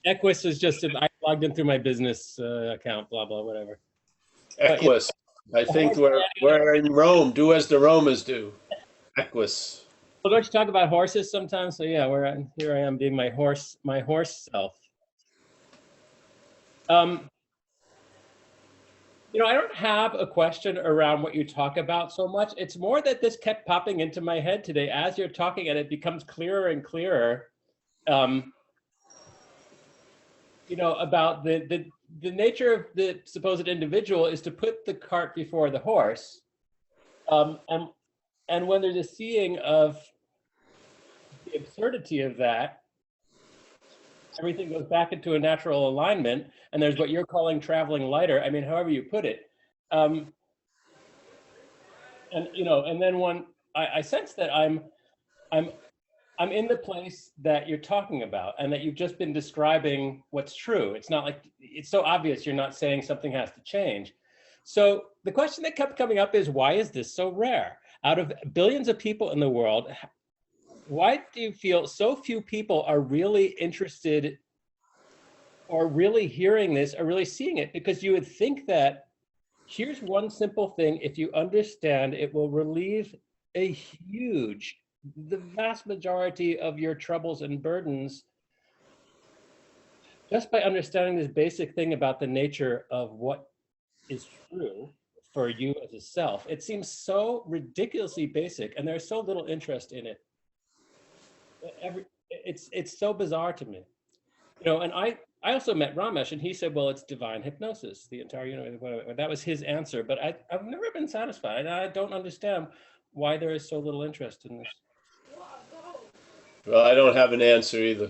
Equus is just I logged in through my business account. Blah blah whatever. Equus. I think we're in Rome. Do as the Romans do. Equus. Well, don't you talk about horses sometimes? So yeah, here I am being my horse self. I don't have a question around what you talk about so much. It's more that this kept popping into my head today as you're talking, and it becomes clearer and clearer. About the nature of the supposed individual is to put the cart before the horse. And when there's a seeing of the absurdity of that, everything goes back into a natural alignment, and there's what you're calling traveling lighter. I mean, however you put it. And then when I sense that I'm in the place that you're talking about, and that you've just been describing what's true. It's not like, it's so obvious you're not saying something has to change. So the question that kept coming up is, why is this so rare? Out of billions of people in the world, why do you feel so few people are really interested or really hearing this or really seeing it? Because you would think that here's one simple thing, if you understand, it will relieve the vast majority of your troubles and burdens just by understanding this basic thing about the nature of what is true for you as a self. It seems so ridiculously basic, and there's so little interest in it. It's so bizarre to me. And I also met Ramesh, and he said, well, it's divine hypnosis, the entire universe, whatever. That was his answer, but I've never been satisfied. I don't understand why there is so little interest in this. Well, I don't have an answer either.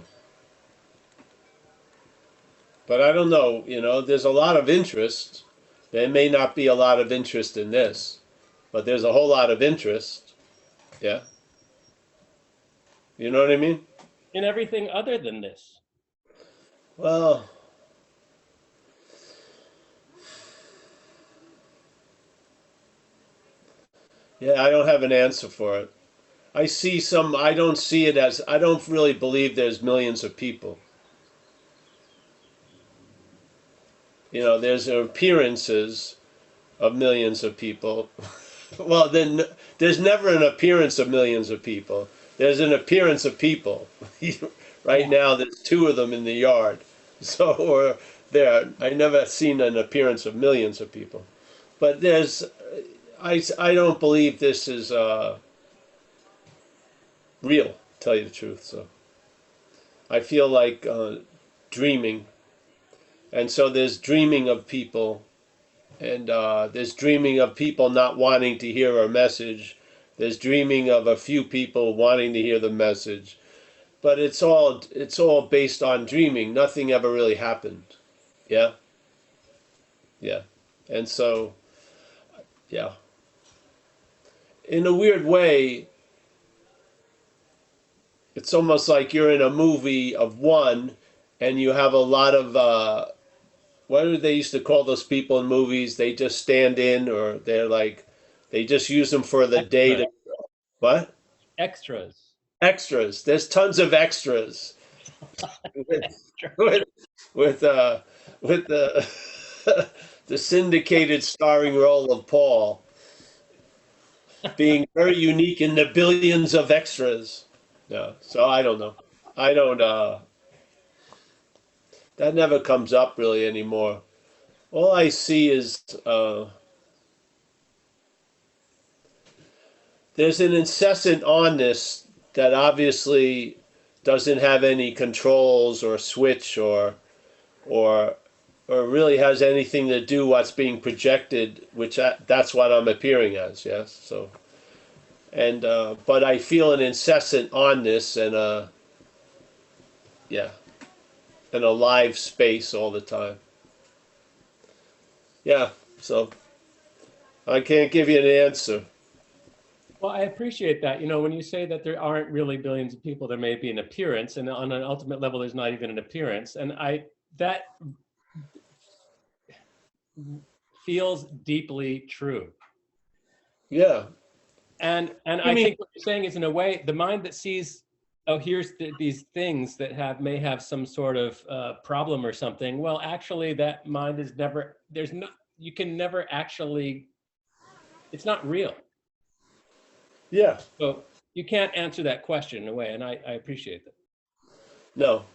But I don't know, there's a lot of interest. There may not be a lot of interest in this, but there's a whole lot of interest. Yeah. You know what I mean? In everything other than this. Well, yeah, I don't have an answer for it. I don't see it as, I don't really believe there's millions of people. There's appearances of millions of people. Well, then there's never an appearance of millions of people. There's an appearance of people. Right now, there's 2 of them in the yard. So, or there, I never seen an appearance of millions of people. But I don't believe this is real, to tell you the truth. So, I feel like dreaming. And so there's dreaming of people. And there's dreaming of people not wanting to hear our message. There's dreaming of a few people wanting to hear the message. But it's all based on dreaming. Nothing ever really happened. Yeah? Yeah. And so, yeah. In a weird way, it's almost like you're in a movie of one and you have a lot of what do they used to call those people in movies? They just stand in, or they just use them for the day to, what? Extras. Extras. There's tons of extras with the the syndicated starring role of Paul being very unique in the billions of extras. No, so I don't know. I don't. That never comes up really anymore. All I see is there's an incessant onness that obviously doesn't have any controls or switch or really has anything to do what's being projected, which that's what I'm appearing as. Yes. So, and but I feel an incessant onness and and a live space all the time. Yeah. So I can't give you an answer. Well, I appreciate that. When you say that there aren't really billions of people, there may be an appearance, and on an ultimate level, there's not even an appearance. And that feels deeply true. Yeah. And I think what you're saying is, in a way, the mind that sees, oh, here's these things that may have some sort of problem or something. Well, actually, that mind is never, you can never actually, it's not real. Yeah. So you can't answer that question in a way, and I appreciate that. No.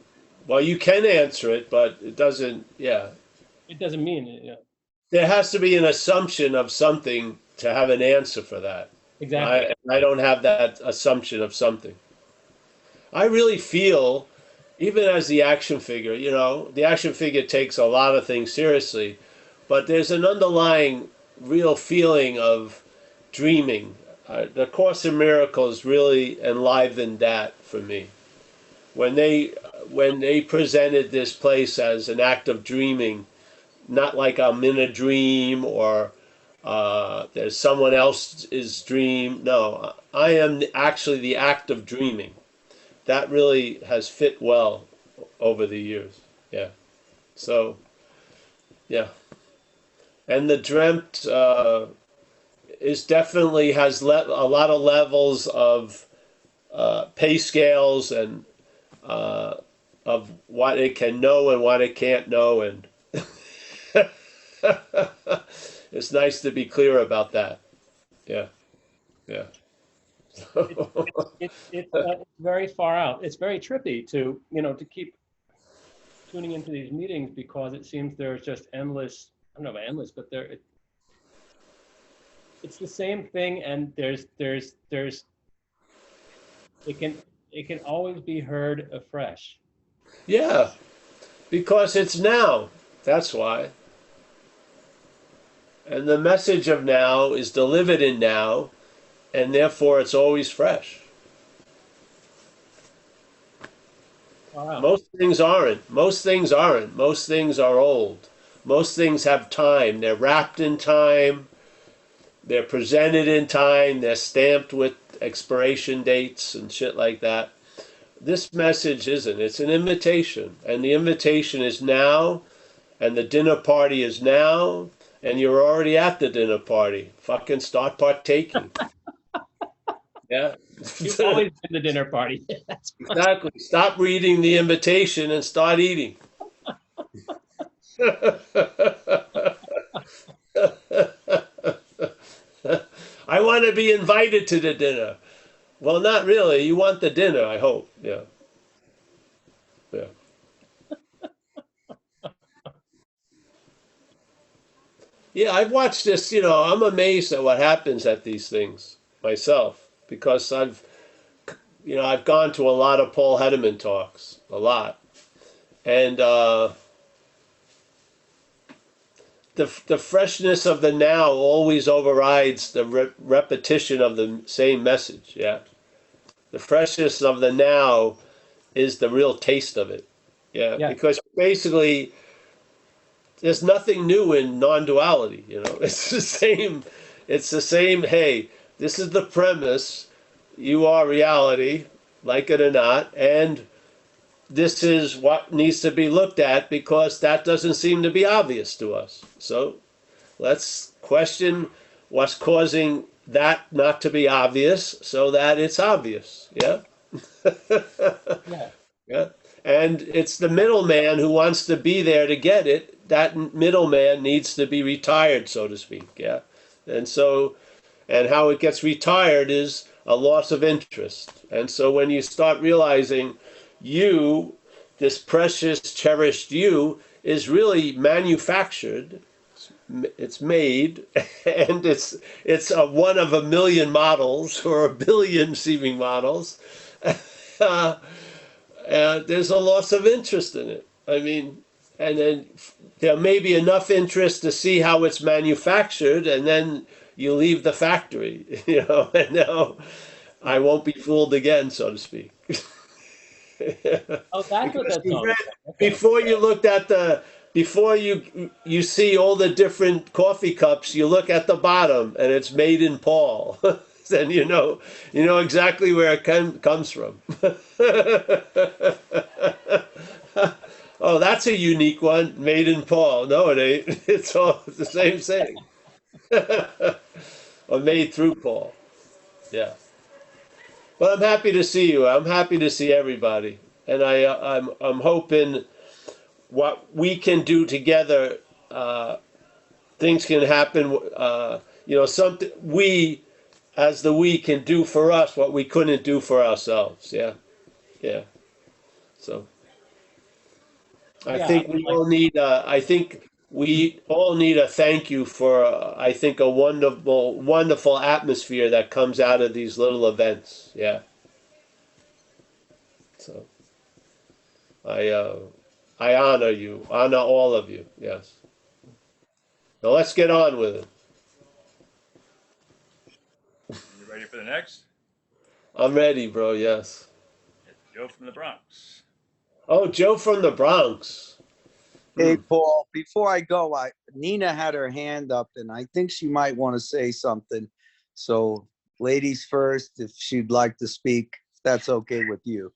Well, you can answer it, but it doesn't, yeah. It doesn't mean it, There has to be an assumption of something to have an answer for that. Exactly. I don't have that assumption of something. I really feel, even as the action figure, the action figure takes a lot of things seriously, but there's an underlying real feeling of dreaming. The Course in Miracles really enlivened that for me. When they presented this place as an act of dreaming, not like I'm in a dream or there's someone else's dream. No, I am actually the act of dreaming. That really has fit well over the years. Yeah. So, yeah. And the dreamt is definitely has a lot of levels of pay scales and of what it can know and what it can't know, and it's nice to be clear about that. Yeah, yeah. It's very far out. It's very trippy to, to keep tuning into these meetings because it seems there's just endless, I don't know about endless, but it's the same thing, and it can always be heard afresh. Yeah, because it's now. That's why. And the message of now is delivered in now, and therefore it's always fresh. Wow. Most things aren't. Most things aren't. Most things are old. Most things have time. They're wrapped in time. They're presented in time. They're stamped with expiration dates and shit like that. This message isn't. It's an invitation. And the invitation is now, and the dinner party is now, and you're already at the dinner party. Fucking start partaking. Yeah. You've always been the dinner party. Exactly. Stop reading the invitation and start eating. I want to be invited to the dinner. Well, not really. You want the dinner, I hope. Yeah. Yeah. Yeah, I've watched this, I'm amazed at what happens at these things myself because I've gone to a lot of Paul Hedderman talks, a lot. And the freshness of the now always overrides the repetition of the same message. Yeah, the freshness of the now is the real taste of it. Yeah, Yeah. because basically there's nothing new in non-duality. It's the same. It's the same. Hey, this is the premise. You are reality, like it or not, and this is what needs to be looked at because that doesn't seem to be obvious to us. So let's question what's causing that not to be obvious so that it's obvious. Yeah. Yeah. Yeah. And it's the middleman who wants to be there to get it. That middleman needs to be retired, so to speak. Yeah. And how it gets retired is a loss of interest. And so when you start realizing you, this precious, cherished you, is really manufactured, it's made, and it's one of a million models or a billion seeming models. There's a loss of interest in it. I mean, and then there may be enough interest to see how it's manufactured, and then you leave the factory, and now I won't be fooled again, so to speak. Oh, that's what that song is. Okay. Before you see all the different coffee cups, you look at the bottom, and it's made in Paul. Then you know exactly where it comes from. Oh, that's a unique one, made in Paul. No, it ain't. It's all the same thing. Or made through Paul. Yeah. Well, I'm happy to see you. I'm happy to see everybody, and I'm hoping what we can do together. Things can happen. Something we, as the we, can do for us what we couldn't do for ourselves. Yeah, yeah. So I think we all need. I think we all need a thank you for. I think a wonderful, wonderful atmosphere that comes out of these little events. Yeah. So I honor you, honor all of you. Yes. Now let's get on with it. You ready for the next? I'm ready, bro. Yes. It's Joe from the Bronx. Oh, Joe from the Bronx. Hey, Paul, before I go, Nina had her hand up, and I think she might want to say something. So, ladies first, if she'd like to speak, if that's okay with you.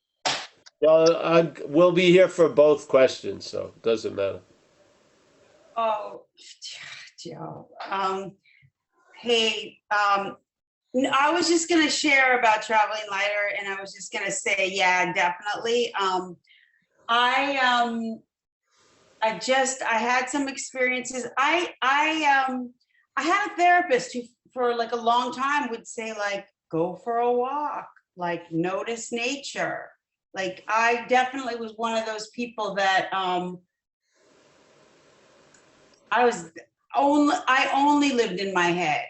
Well, we'll be here for both questions, so it doesn't matter. Oh, Joe. Hey, I was just gonna share about traveling lighter, and I was just gonna say, yeah, definitely. I had some experiences. I had a therapist who, for like a long time, would say like, go for a walk, like notice nature. Like I definitely was one of those people that I only lived in my head.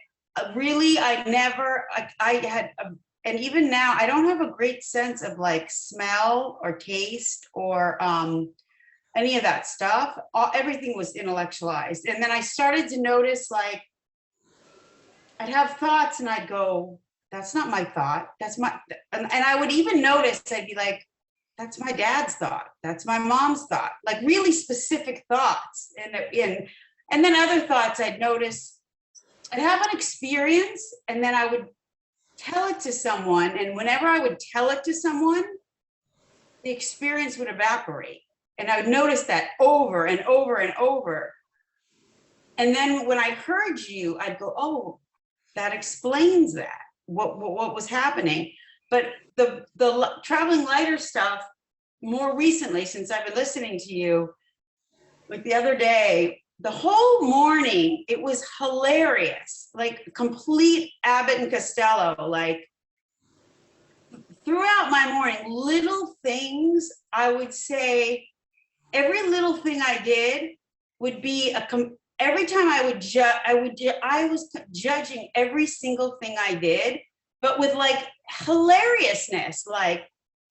Really, I never, I had, and even now, I don't have a great sense of like smell or taste or any of that stuff. Everything was intellectualized. And then I started to notice like, I'd have thoughts and I'd go, that's not my thought. That's my, and I would even notice, I'd be like, that's my dad's thought. That's my mom's thought, like really specific thoughts. And then other thoughts I'd notice, I'd have an experience and then I would tell it to someone. And whenever I would tell it to someone, the experience would evaporate. And I would notice that over and over and over. And then when I heard you, I'd go, oh, that explains that, what was happening. But the traveling lighter stuff, more recently, since I've been listening to you, like the other day, the whole morning, it was hilarious, like complete Abbott and Costello, like throughout my morning, little things, I would say, every little thing I did would be every time I was judging every single thing I did, but with like hilariousness, like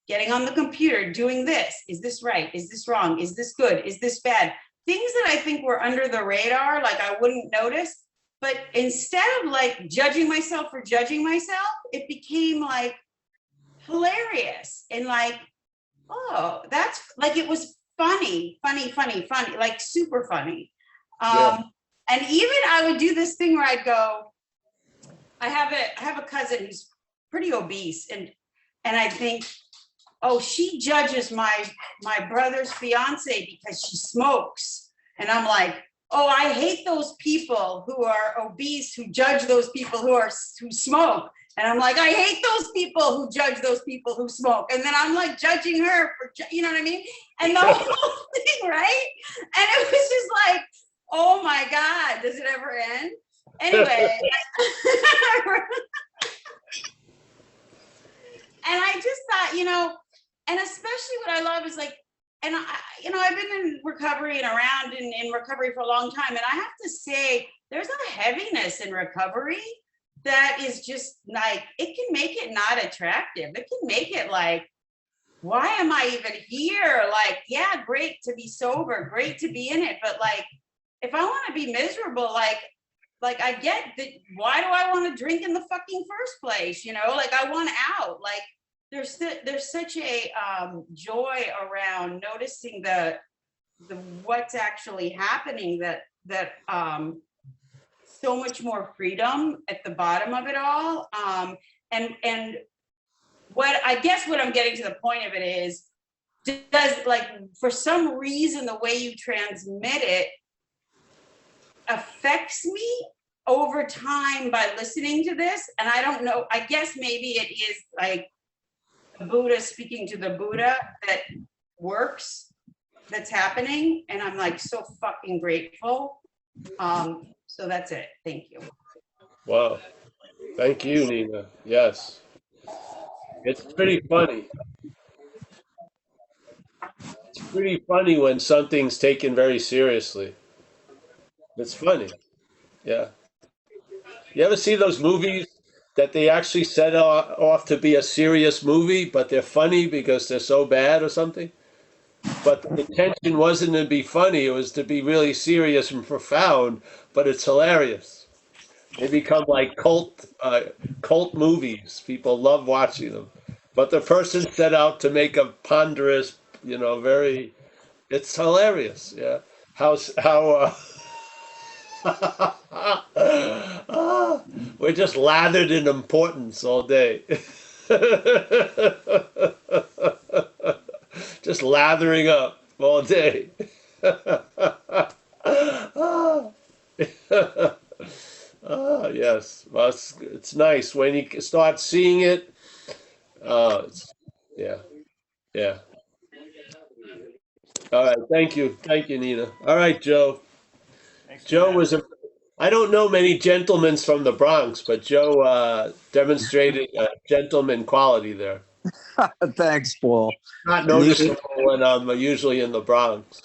getting on the computer, doing this. Is this right? Is this wrong? Is this good? Is this bad? Things that I think were under the radar, like I wouldn't notice. But instead of like judging myself for judging myself, it became like hilarious and like, oh, that's like, it was funny, like super funny. And even I would do this thing where I'd go, I have a cousin who's pretty obese, and I think, oh, she judges my brother's fiance because she smokes. And I'm like, oh, I hate those people who are obese, who judge those people who smoke. And I'm like, I hate those people who judge those people who smoke. And then I'm like judging her for, you know what I mean? And the whole thing, right? And it was just like, oh my God, does it ever end? Anyway. And I just thought, and especially what I love is like, and I've been in recovery and around in recovery for a long time. And I have to say, there's a heaviness in recovery that is just like, it can make it not attractive. It can make it like, why am I even here? Like, yeah, great to be sober, great to be in it. But like, if I want to be miserable, like I get that, why do I want to drink in the fucking first place? Like I want out. Like there's such a joy around noticing the what's actually happening, that so much more freedom at the bottom of it all. And what I'm getting to the point of it is, does, like, for some reason, the way you transmit it affects me over time by listening to this. And I don't know, I guess maybe it is like the Buddha speaking to the Buddha that works, that's happening. And I'm like so fucking grateful. So that's it. Thank you. Wow. Thank you, Nina. Yes. It's pretty funny. It's pretty funny when something's taken very seriously. It's funny. Yeah. You ever see those movies that they actually set off to be a serious movie, but they're funny because they're so bad or something? But the intention wasn't to be funny, it was to be really serious and profound, but it's hilarious. They become like cult movies. People love watching them. But the person set out to make a ponderous, it's hilarious. Yeah. How we're just lathered in importance all day. Just lathering up all day. Yes. Well, it's nice when you start seeing it. Yeah, yeah. All right. Thank you. Thank you, Nina. All right, Joe. Thanks, Joe Nina. was a. I don't know many gentlemen from the Bronx, but Joe demonstrated a gentleman quality there. Thanks, Paul. Not Nina, noticeable when I'm usually in the Bronx.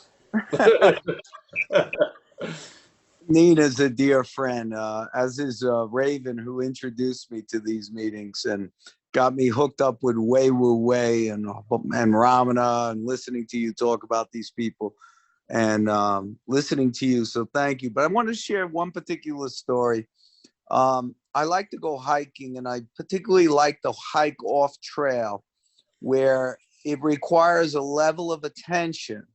Nina's a dear friend, as is Raven, who introduced me to these meetings and got me hooked up with Wei Wu Wei and Ramana and listening to you talk about these people and listening to you. So thank you. But I want to share one particular story. I like to go hiking, and I particularly like to hike off trail where it requires a level of attention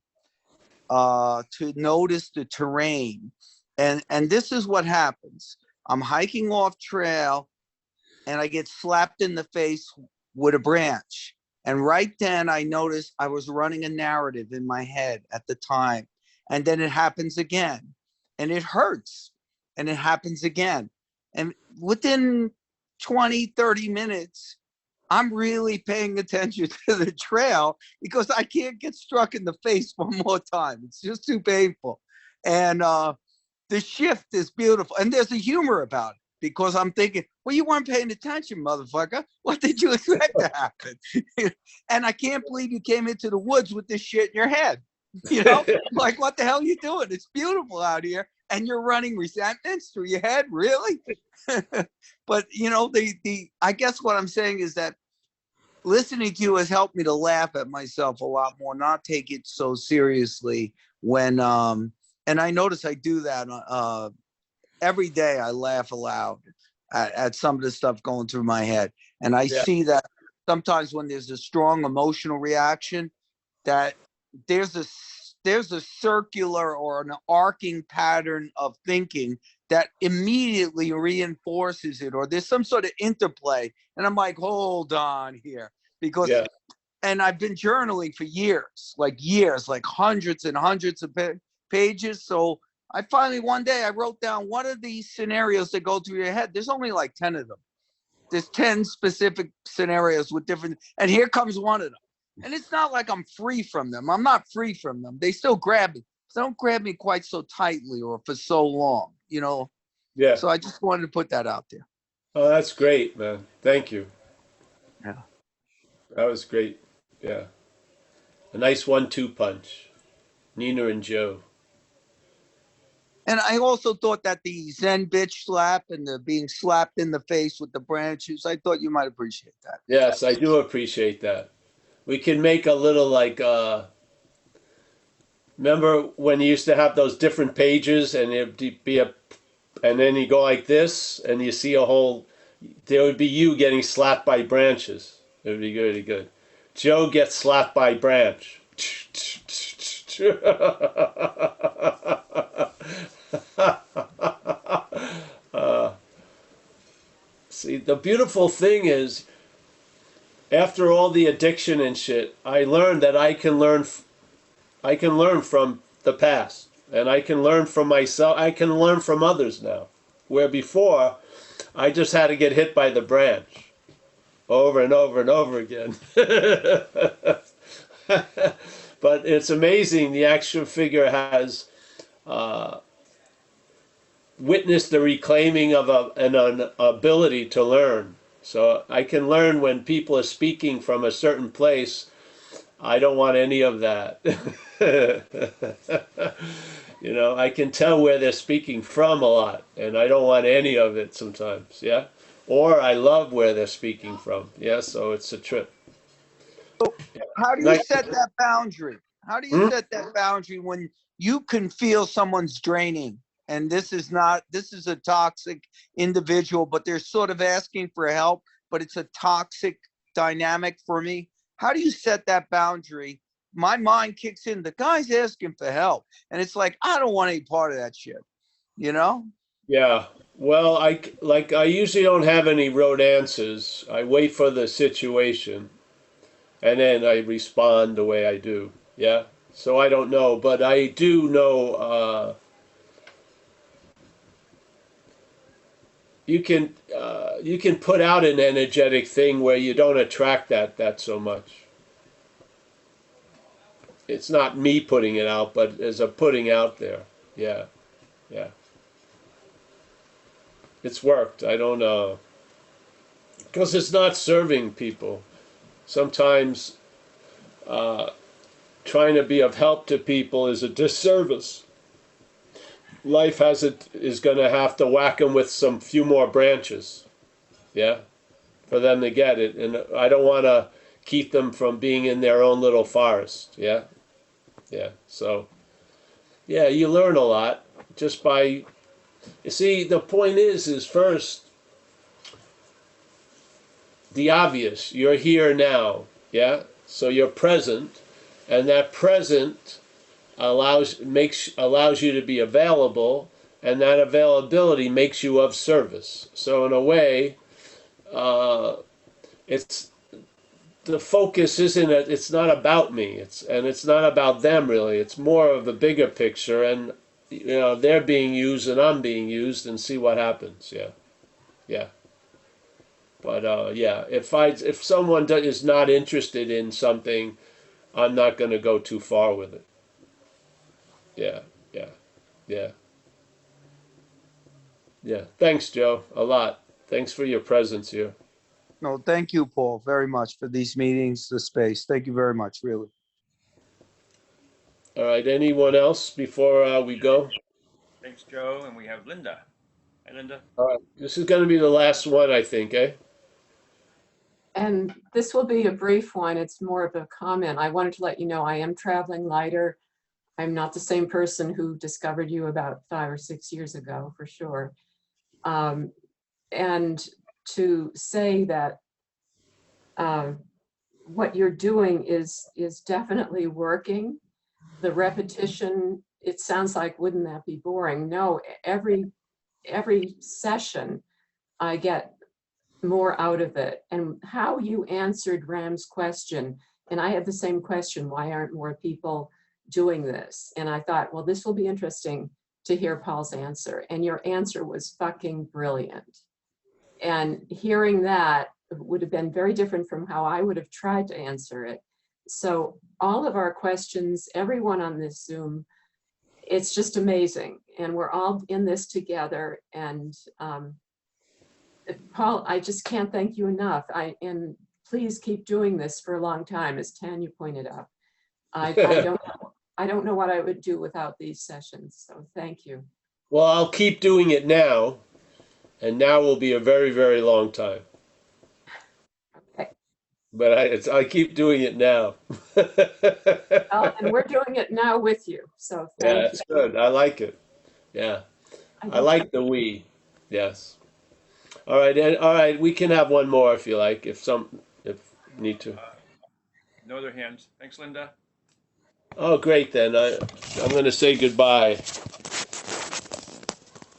to notice the terrain. And this is what happens. I'm hiking off trail and I get slapped in the face with a branch. And right then I noticed I was running a narrative in my head at the time. And then it happens again. And it hurts. And it happens again. And within 20, 30 minutes, I'm really paying attention to the trail because I can't get struck in the face one more time. It's just too painful. And the shift is beautiful. And there's a humor about it because I'm thinking, well, you weren't paying attention, motherfucker. What did you expect to happen? And I can't believe you came into the woods with this shit in your head. You know, like, what the hell are you doing? It's beautiful out here. And you're running resentments through your head, really? But you know, I guess what I'm saying is that listening to you has helped me to laugh at myself a lot more, not take it so seriously when and I notice I do that every day. I laugh aloud at some of the stuff going through my head, and I Yeah. see that sometimes when there's a strong emotional reaction, that there's a circular or an arcing pattern of thinking that immediately reinforces it, or there's some sort of interplay. And I'm like, hold on here, because Yeah. and I've been journaling for years, like hundreds and hundreds of pages. So I finally one day I wrote down what are these scenarios that go through your head. There's only like 10 of them. There's 10 specific scenarios with different, and here comes one of them. And it's not like I'm free from them. I'm not free from them. They still grab me. They don't grab me quite so tightly or for so long, you know. Yeah. So I just wanted to put that out there. Oh, that's great, man. Thank you. Yeah. That was great. Yeah. A nice 1-2 punch. Nina and Joe. And I also thought that the Zen bitch slap and the being slapped in the face with the branches, I thought you might appreciate that. Yes, I do appreciate that. We can make a little like remember when you used to have those different pages and it'd be a and then you go like this and you see a whole there would be you getting slapped by branches. It would be really good. Joe gets slapped by branch. See, the beautiful thing is, after all the addiction and shit, I learned that I can learn from the past, and I can learn from myself. I can learn from others now, where before I just had to get hit by the branch over and over and over again. But it's amazing the action figure has witnessed the reclaiming of an ability to learn. So I can learn when people are speaking from a certain place. I don't want any of that. You know, I can tell where they're speaking from a lot, and I don't want any of it sometimes, yeah? Or I love where they're speaking from, yeah? So it's a trip. How do you Like, set that boundary? How do you set that boundary when you can feel someone's draining? And this is a toxic individual, but they're sort of asking for help, but it's a toxic dynamic for me. How do you set that boundary? My mind kicks in, the guy's asking for help. And it's like, I don't want any part of that shit, you know? yeah. Well, I usually don't have any rote answers. I wait for the situation, and then I respond the way I do, yeah? So I don't know, but I do know you can put out an energetic thing where you don't attract that so much. It's not me putting it out, but there's a putting out there. Yeah, yeah. It's worked. I don't know. Because it's not serving people. Sometimes trying to be of help to people is a disservice. Life is going to have to whack them with some few more branches. Yeah, for them to get it. And I don't want to keep them from being in their own little forest. Yeah, yeah. So, yeah, you learn a lot just by. You see, the point is first the obvious. You're here now. Yeah, so you're present, and that present allows you to be available, and that availability makes you of service. So in a way, it's the focus isn't it's not about me. It's not about them really. It's more of the bigger picture, and they're being used and I'm being used, and see what happens. Yeah, yeah. But yeah, if someone is not interested in something, I'm not going to go too far with it. Yeah, yeah, yeah. Yeah, thanks, Joe, a lot. Thanks for your presence here. No, thank you, Paul, very much for these meetings, the space. Thank you very much, really. All right, anyone else before we go? Thanks, Joe. And we have Linda. Hi, Linda. All right, this is going to be the last one, I think, eh? And this will be a brief one. It's more of a comment. I wanted to let you know I am traveling lighter. I'm not the same person who discovered you about 5 or 6 years ago, for sure. And to say that what you're doing is definitely working. The repetition, it sounds like, wouldn't that be boring? No, every session I get more out of it. And how you answered Ram's question, and I had the same question, why aren't more people doing this? And I thought, well, this will be interesting to hear Paul's answer. And your answer was fucking brilliant. And hearing that would have been very different from how I would have tried to answer it. So all of our questions, everyone on this Zoom, it's just amazing. And we're all in this together. And Paul, I just can't thank you enough. And please keep doing this for a long time, as Tanya pointed out. I don't know what I would do without these sessions. So thank you. Well, I'll keep doing it now, and now will be a very, very long time. Okay. But I keep doing it now. And we're doing it now with you. So thank you. That's good. I like it. Yeah, I like the we. Yes. All right, and all right. We can have one more if you like, if need to. No other hands. Thanks, Linda. Oh, great. Then I'm going to say goodbye.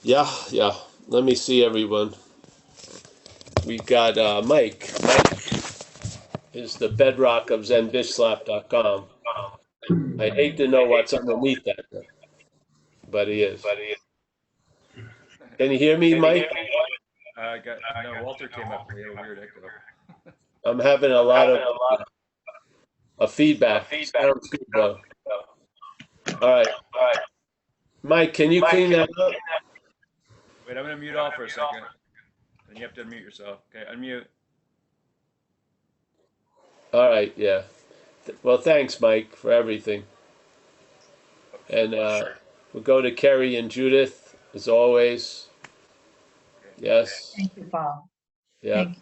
Yeah, yeah. Let me see everyone. We've got Mike. Mike is the bedrock of ZenBitchSlap.com. I hate to know what's underneath that, but he is. Can you hear me, Mike? No, Walter came up. We had a weird echo. I'm having a lot of feedback. Sounds good, though. All right. Mike, can you clean that up? Wait, I'm going to mute off for a second. And you have to unmute yourself. Okay, unmute. All right, yeah. Well, thanks, Mike, for everything. And we'll go to Kerry and Judith, as always. Yes. Thank you, Paul. Yeah.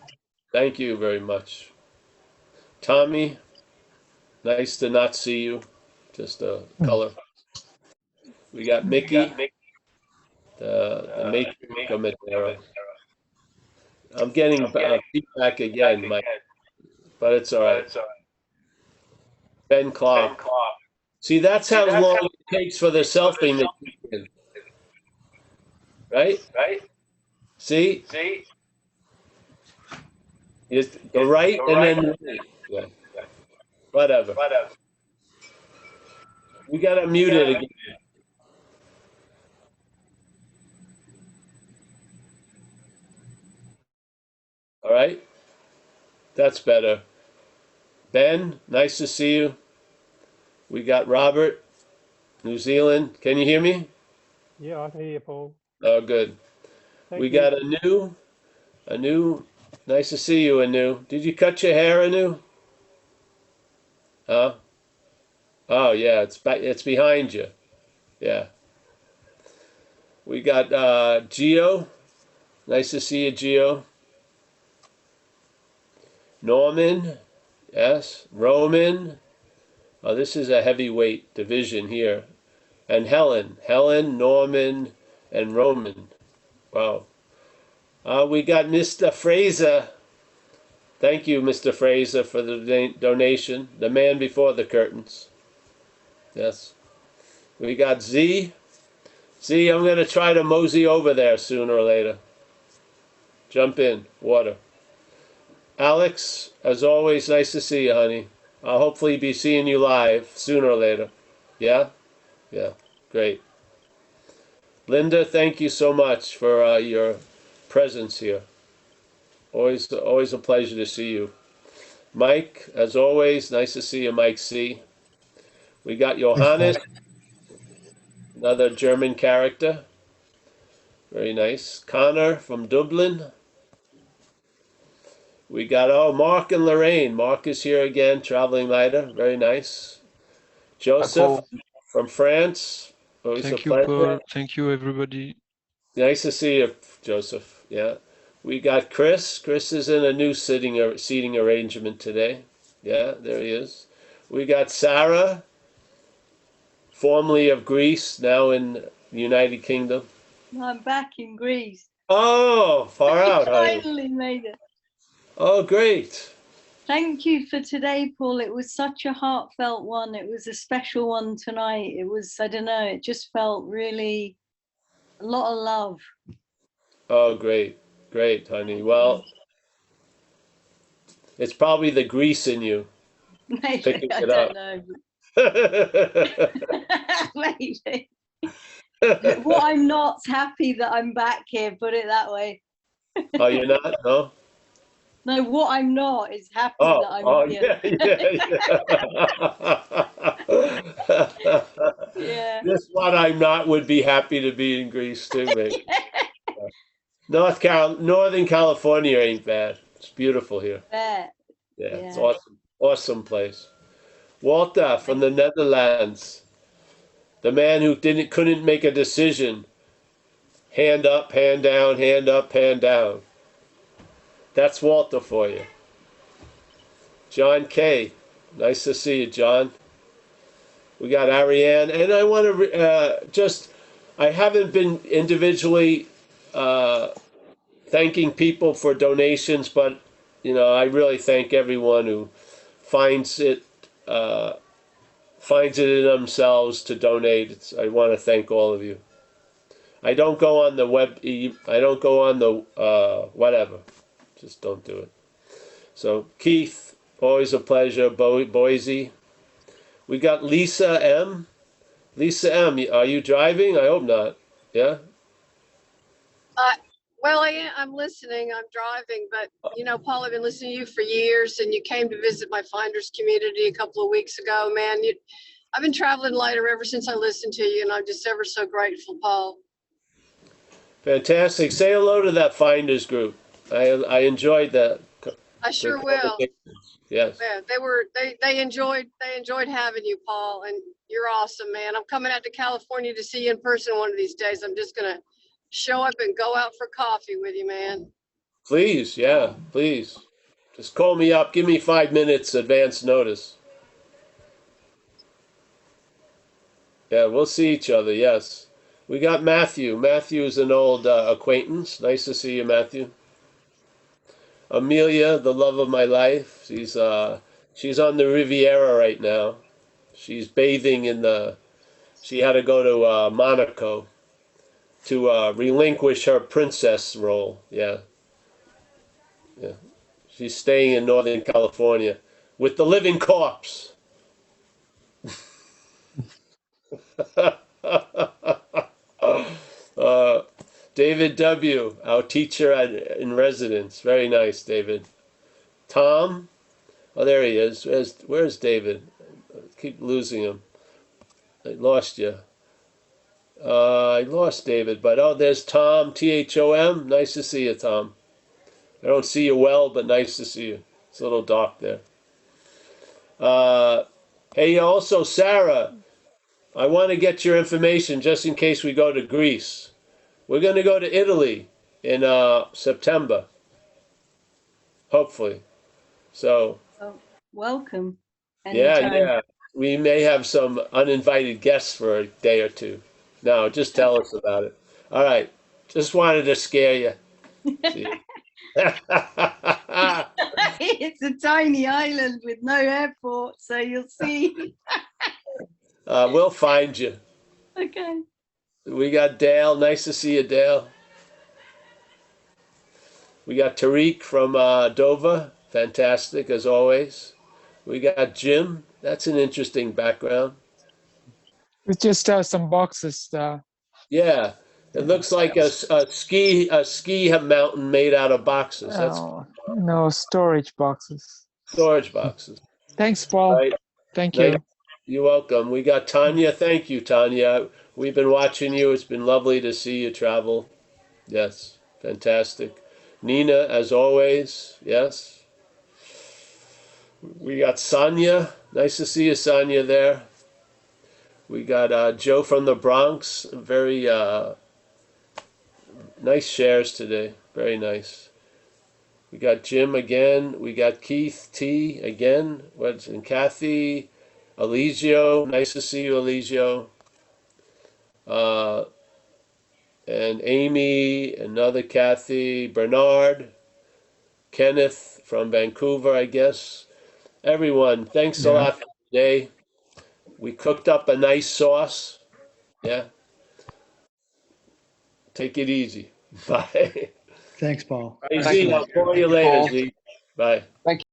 Thank you very much. Tommy, nice to not see you. Just a color. We got Mickey, the matrix of Madeira. I'm getting feedback again, Mike, but it's all right. Ben Clark. See, that's how long it takes for the selfing to kick in. Right? See? It's the right and then the right. Yeah. Whatever. We got to mute it again. All right? That's better. Ben, nice to see you. We got Robert, New Zealand. Can you hear me? Yeah, I can hear you, Paul. Oh, good. We Thank you. got Anu. Nice to see you, Anu. Did you cut your hair, Anu? Huh? Oh, yeah, it's behind you. Yeah. We got Geo. Nice to see you, Geo. Norman. Yes. Roman. Oh, this is a heavyweight division here. And Helen. Helen, Norman, and Roman. Wow. We got Mr. Fraser. Thank you, Mr. Fraser, for the donation. The man before the curtains. Yes. We got Z. Z, I'm going to try to mosey over there sooner or later. Jump in. Water. Alex, as always, nice to see you, honey. I'll hopefully be seeing you live sooner or later. Yeah? Yeah. Great. Linda, thank you so much for your presence here. Always a pleasure to see you. Mike, as always, nice to see you, Mike C. We got Thanks, Paul. Johannes, another German character. Very nice. Connor from Dublin. We got, Mark and Lorraine. Mark is here again, traveling lighter. Very nice. Joseph from France. Always a Thank you, pleasure. Paul. Thank you, everybody. Nice to see you, Joseph. Yeah. We got Chris. Chris is in a new seating arrangement today. Yeah, there he is. We got Sarah, formerly of Greece, now in the United Kingdom. I'm back in Greece. Oh, far out, honey. Finally made it. Oh, great. Thank you for today, Paul. It was such a heartfelt one. It was a special one tonight. It was, I don't know, it just felt really a lot of love. Oh, great. Great, honey. Well, it's probably the grease in you Maybe, picking I it don't up. know. Maybe. What I'm not happy that I'm back here, put it that way. Oh, you're not? No? No, what I'm not is happy that I'm here. Yeah. Yeah. Just what I'm not would be happy to be in Greece too, maybe. Northern California ain't bad. It's beautiful here. Yeah, it's awesome. Awesome place. Walter from the Netherlands. The man who couldn't make a decision. Hand up, hand down, hand up, hand down. That's Walter for you. John K. Nice to see you, John. We got Ariane, and I want to I haven't been individually thanking people for donations, but I really thank everyone who finds it in themselves to donate. I want to thank all of you. I don't go on the web. I don't go on the whatever. Just don't do it. So Keith, always a pleasure. Boise. We got Lisa M. Lisa M. Are you driving? I hope not. Yeah. Well, I'm listening. I'm driving, but Paul, I've been listening to you for years, and you came to visit my Finders community a couple of weeks ago. Man, I've been traveling lighter ever since I listened to you, and I'm just ever so grateful, Paul. Fantastic. Say hello to that Finders group. I enjoyed that. I sure will. Yes. Yeah, they enjoyed having you, Paul, and you're awesome, man. I'm coming out to California to see you in person one of these days. I'm just gonna show up and go out for coffee with you, man. Please, yeah, please. Just call me up. Give me 5 minutes advance notice. Yeah, we'll see each other. Yes. We got Matthew. Matthew's an old acquaintance. Nice to see you, Matthew. Amelia, the love of my life. She's on the Riviera right now. She's bathing she had to go to Monaco to relinquish her princess role. Yeah. Yeah. She's staying in Northern California with the living corpse. David W., our teacher in residence. Very nice, David. Tom. Oh, there he is. Where's David? I keep losing him. I lost you. I lost David, but oh, there's Tom, Thom. Nice to see you, Tom. I don't see you well, but nice to see you. It's a little dark there. Hey, also, Sarah, I want to get your information just in case we go to Greece. We're going to go to Italy in September, hopefully. So, Oh, welcome. yeah, Anytime. yeah. We may have some uninvited guests for a day or two. No, just tell us about it. All right. Just wanted to scare you. See. It's a tiny island with no airport, so you'll see. We'll find you. Okay. We got Dale. Nice to see you, Dale. We got Tariq from Dover. Fantastic, as always. We got Jim. That's an interesting background. It's just some boxes. Yeah, it looks like a ski mountain made out of boxes. That's No, storage boxes. storage boxes. Thanks, Paul. Right. Thank you. You're welcome. We got Tanya. Thank you, Tanya. We've been watching you. It's been lovely to see you travel. Yes, fantastic. Nina, as always. Yes. We got Sonia. Nice to see you, Sonia, there. We got Joe from the Bronx. Very nice shares today. Very nice. We got Jim again. We got Keith T again. And Kathy, Eligio. Nice to see you, Eligio. And Amy, another Kathy, Bernard, Kenneth from Vancouver, I guess. Everyone, thanks a lot for today. We cooked up a nice sauce. Yeah. Take it easy. Bye. Thanks, Paul. Hey, Z, I'll call you later, Z. Bye. Thank you.